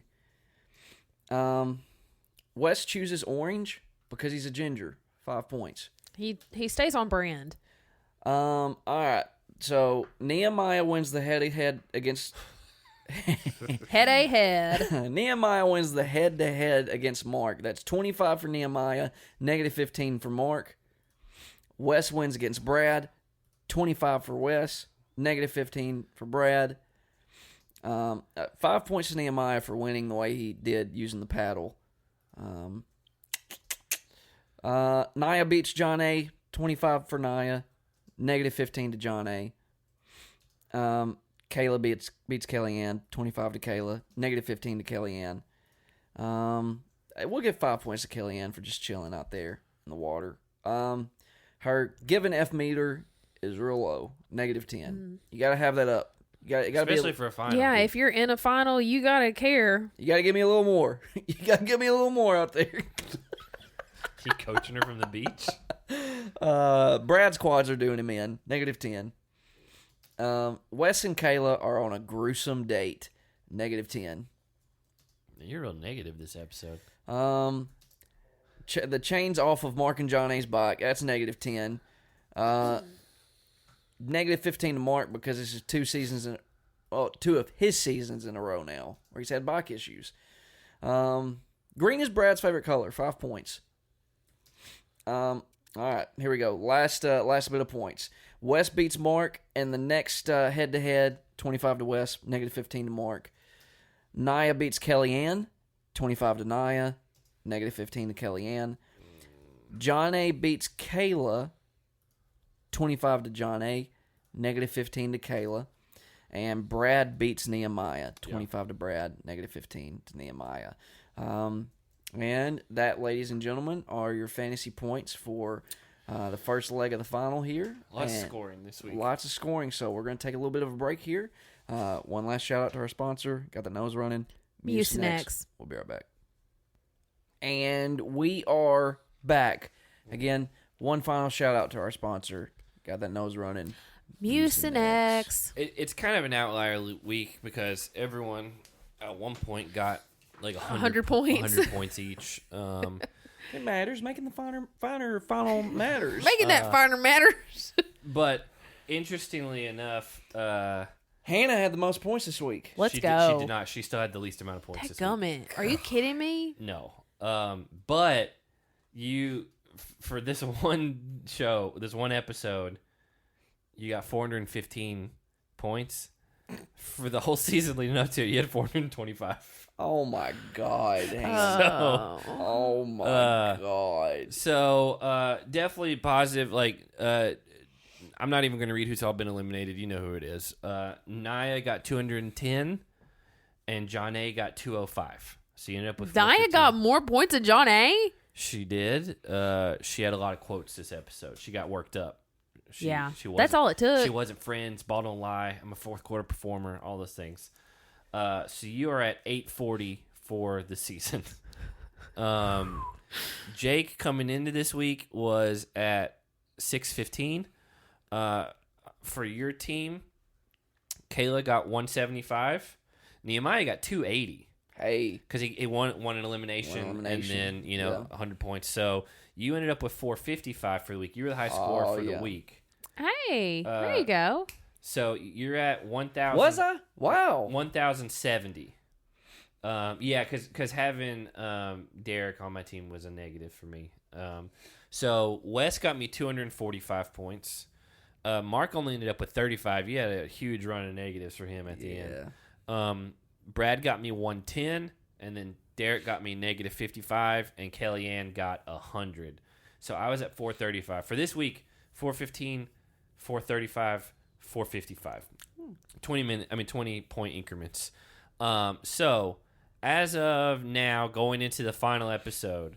Wes chooses orange because he's a ginger. 5 points. He stays on brand. All right. So Nehemiah wins the head-to-head against. Head. Nehemiah wins the head-to-head against Mark. That's 25 for Nehemiah, -15 for Mark. Wes wins against Brad. 25 for Wes, -15 for Brad. 5 points to Nehemiah for winning the way he did using the paddle. Naya beats John A. 25 for Naya, -15 to John A. Kayla beats Kellyanne, 25 to Kayla, -15 to Kellyanne. We'll give 5 points to Kellyanne for just chilling out there in the water. Her given F meter is real low, -10. You got to have that up. You got to Especially for a final. Yeah, if you're in a final, you gotta care. You got to give me a little more. You got to give me a little more out there. He coaching her from the beach. Brad's quads are doing him in, -10. Wes and Kayla are on a gruesome date, -10. You're real negative this episode. The chain's off of Mark and John A's bike. That's -10. -15 to Mark because this is 2 of his seasons in a row now where he's had bike issues. Green is Brad's favorite color. 5 points. All right, here we go. Last bit of points. Wes beats Mark, and the next head-to-head, 25 to Wes, -15 to Mark. Naya beats Kellyanne, 25 to Naya, -15 to Kellyanne. John A beats Kayla, 25 to John A, -15 to Kayla. And Brad beats Nehemiah, 25 to Brad, -15 to Nehemiah. And that, ladies and gentlemen, are your fantasy points for the first leg of the final here. Lots of scoring this week. Lots of scoring, so we're going to take a little bit of a break here. One last shout-out to our sponsor. Got the nose running. Mucinex. We'll be right back. And we are back. Again, one final shout-out to our sponsor. Got that nose running. Mucinex. It's kind of an outlier week because everyone at one point got like 100 points. 100 points each. It matters. Making the finer final matters. Making that finer matters. But interestingly enough, Hannah had the most points this week. Let's go. She did not. She still had the least amount of points this week. Dadgummit. Are you kidding me? No. But for this one show, this one episode, you got 415 points. For the whole season leading up to it, you had 425. Oh my God. Hannah. Oh my God. So definitely positive. Like I'm not even going to read who's all been eliminated. You know who it is. Naya got 210, and John A got 205. So you ended up with Naya got more points than John A? She did. She had a lot of quotes this episode. She got worked up. She that's all it took. She wasn't friends. Ball don't lie. I'm a fourth quarter performer. All those things. So you are at 840 for the season. Jake coming into this week was at 615. For your team, Kayla got 175. Nehemiah got 280. Hey, because he won an elimination, and then 100 points. So you ended up with 455 for the week. You were the high scorer for the week. Hey, there you go. So you're at 1,000. Was I? Wow. 1,070. Yeah, because having Derek on my team was a negative for me. So Wes got me 245 points. Mark only ended up with 35. You had a huge run of negatives for him at the end. Brad got me 110, and then Derek got me negative 55, and Kellyanne got 100. So I was at 435. For this week, 415, 435, 455. 20-point increments. So as of now, going into the final episode,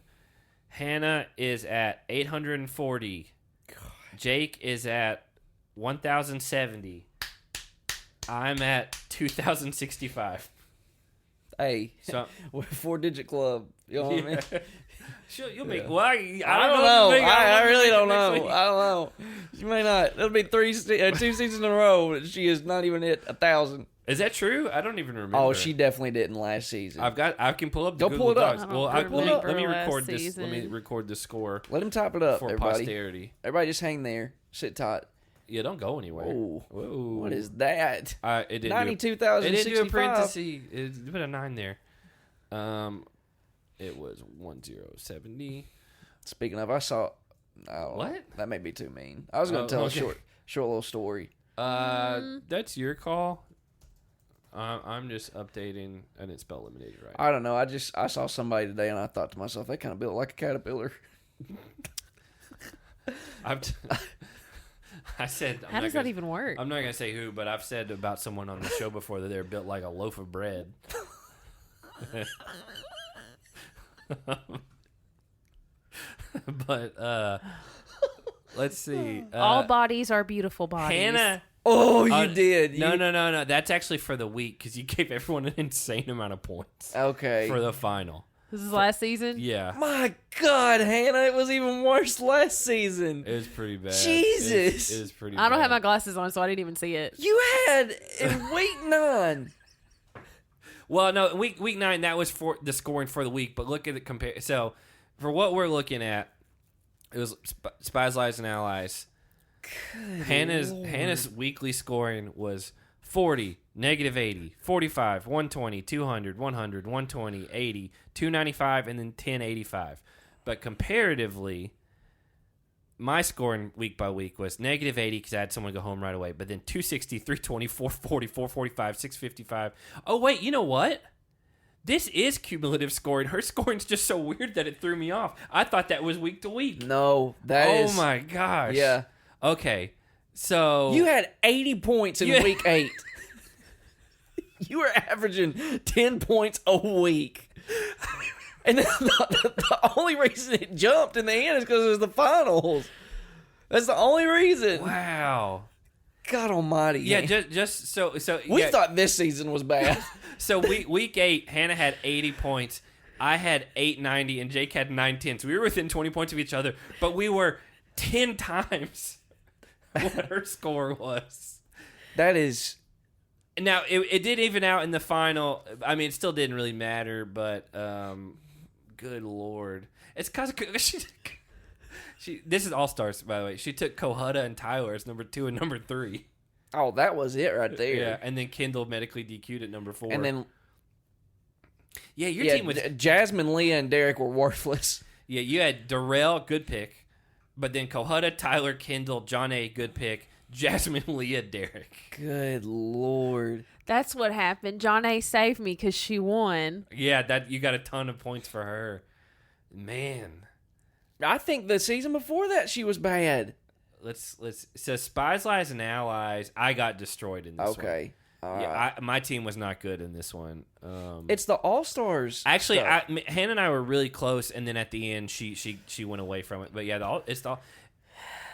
Hannah is at 840. God. Jake is at 1,070. I'm at 2,065. Hey, so we're a 4-digit club. You know what I mean? Sure, you'll make. Well, I don't know. I really don't know. I don't know. She may not. It'll be 2 seasons in a row that she has not even hit 1,000. Is that true? I don't even remember. Oh, she definitely didn't last season. I can pull up. The Go Google pull it up. Docs. Well, let me record this. Season. Let me record the score. Let him type it up for everybody. Posterity. Everybody, just hang there. Sit tight. Yeah, don't go anywhere. Whoa. Whoa. What is that? It didn't 92,065. It didn't do a parenthesis. It put a 9 there. It was 1,070. Speaking of, I saw. What? That may be too mean. I was going to tell a short little story. That's your call. I'm just updating. I didn't spell eliminated right. I don't know. I saw somebody today, and I thought to myself, they kind of built like a caterpillar. I said, how does that even work? I'm not going to say who, but I've said about someone on the show before that they're built like a loaf of bread. But let's see. All bodies are beautiful bodies. Hannah. Oh, you did. No. That's actually for the week because you gave everyone an insane amount of points. Okay. For the final. This is last season? Yeah. My God, Hannah, it was even worse last season. It was pretty bad. Jesus. It was pretty bad. I don't have my glasses on, so I didn't even see it. You had in week 9. Well, no, week 9, that was for the scoring for the week, but look at it compare. So, for what we're looking at, it was Spies, Lies, and Allies. Good Hannah's weekly scoring was 40, negative 80, 45, 120, 200, 100, 120, 80, 295, and then 1085. But comparatively, my scoring week by week was negative 80 because I had someone go home right away. But then 260, 320, 440, 445, 655. Oh, wait, you know what? This is cumulative scoring. Her scoring's just so weird that it threw me off. I thought that was week to week. No, that is. Oh, my gosh. Yeah. Okay, so... You had 80 points in week 8. You were averaging 10 points a week. And then the only reason it jumped in the end is because it was the finals. That's the only reason. Wow. God almighty. Yeah, just so we thought this season was bad. So week 8, Hannah had 80 points. I had 890, and Jake had 910. So we were within 20 points of each other, but we were 10 times what her score was. That is... Now, it did even out in the final. I mean, it still didn't really matter, but good Lord. It's because this is All-Stars, by the way. She took Kohutta and Tyler as number 2 and number 3. Oh, that was it right there. Yeah, and then Kendall medically DQ'd at number 4. And then... Yeah, your team was... Jasmine, Leah, and Derek were worthless. Yeah, you had Darrell, good pick. But then Kohutta, Tyler, Kendall, John A., good pick. Jasmine, Leah, Derek. Good Lord. That's what happened. John A. saved me because she won. Yeah, you got a ton of points for her. Man. I think the season before that she was bad. So Spies, Lies, and Allies, I got destroyed in this one. Okay. Yeah, my team was not good in this one. It's the All-Stars. Actually, Hannah and I were really close, and then at the end, she went away from it. But yeah,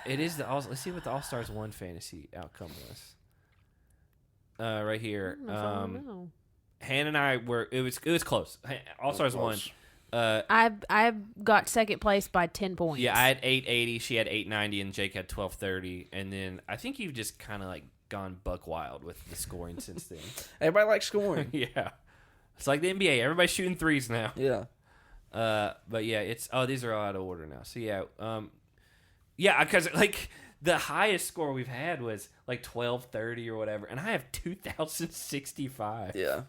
it is the All. Let's see what the All-Stars 1 fantasy outcome was. Right here. Hannah and I were. It was close. All-Stars 1. I got second place by 10 points. Yeah, I had 880. She had 890, and Jake had 1230. And then I think you've just kind of like gone buck wild with the scoring since then. Everybody likes scoring. Yeah, it's like the NBA. Everybody's shooting threes now. Yeah. But yeah, these are all out of order now. So yeah, because like the highest score we've had was like 1230 or whatever, and I have 2065. Yeah.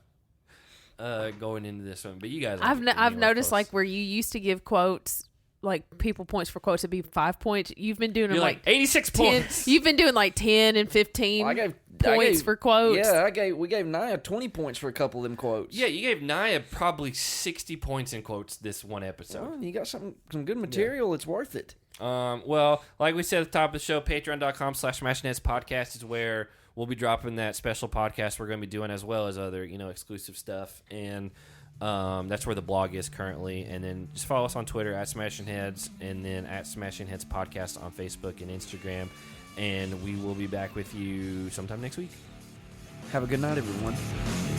Going into this one, but you guys, I've noticed close. like where you used to give quotes, like people points for quotes, it'd be 5 points. You've been doing them like 86 10, points. You've been doing like 10 and 15 points for quotes. Yeah, we gave Nia 20 points for a couple of them quotes. Yeah, you gave Nia probably 60 points in quotes this one episode. Well, you got some good material. It's worth it. Well, like we said at the top of the show, patreon.com/SmashingHeads podcast is where we'll be dropping that special podcast we're going to be doing, as well as other, exclusive stuff. And that's where the blog is currently. And then just follow us on Twitter at Smashing Heads, and then at Smashing Heads Podcast on Facebook and Instagram. And we will be back with you sometime next week. Have a good night, everyone.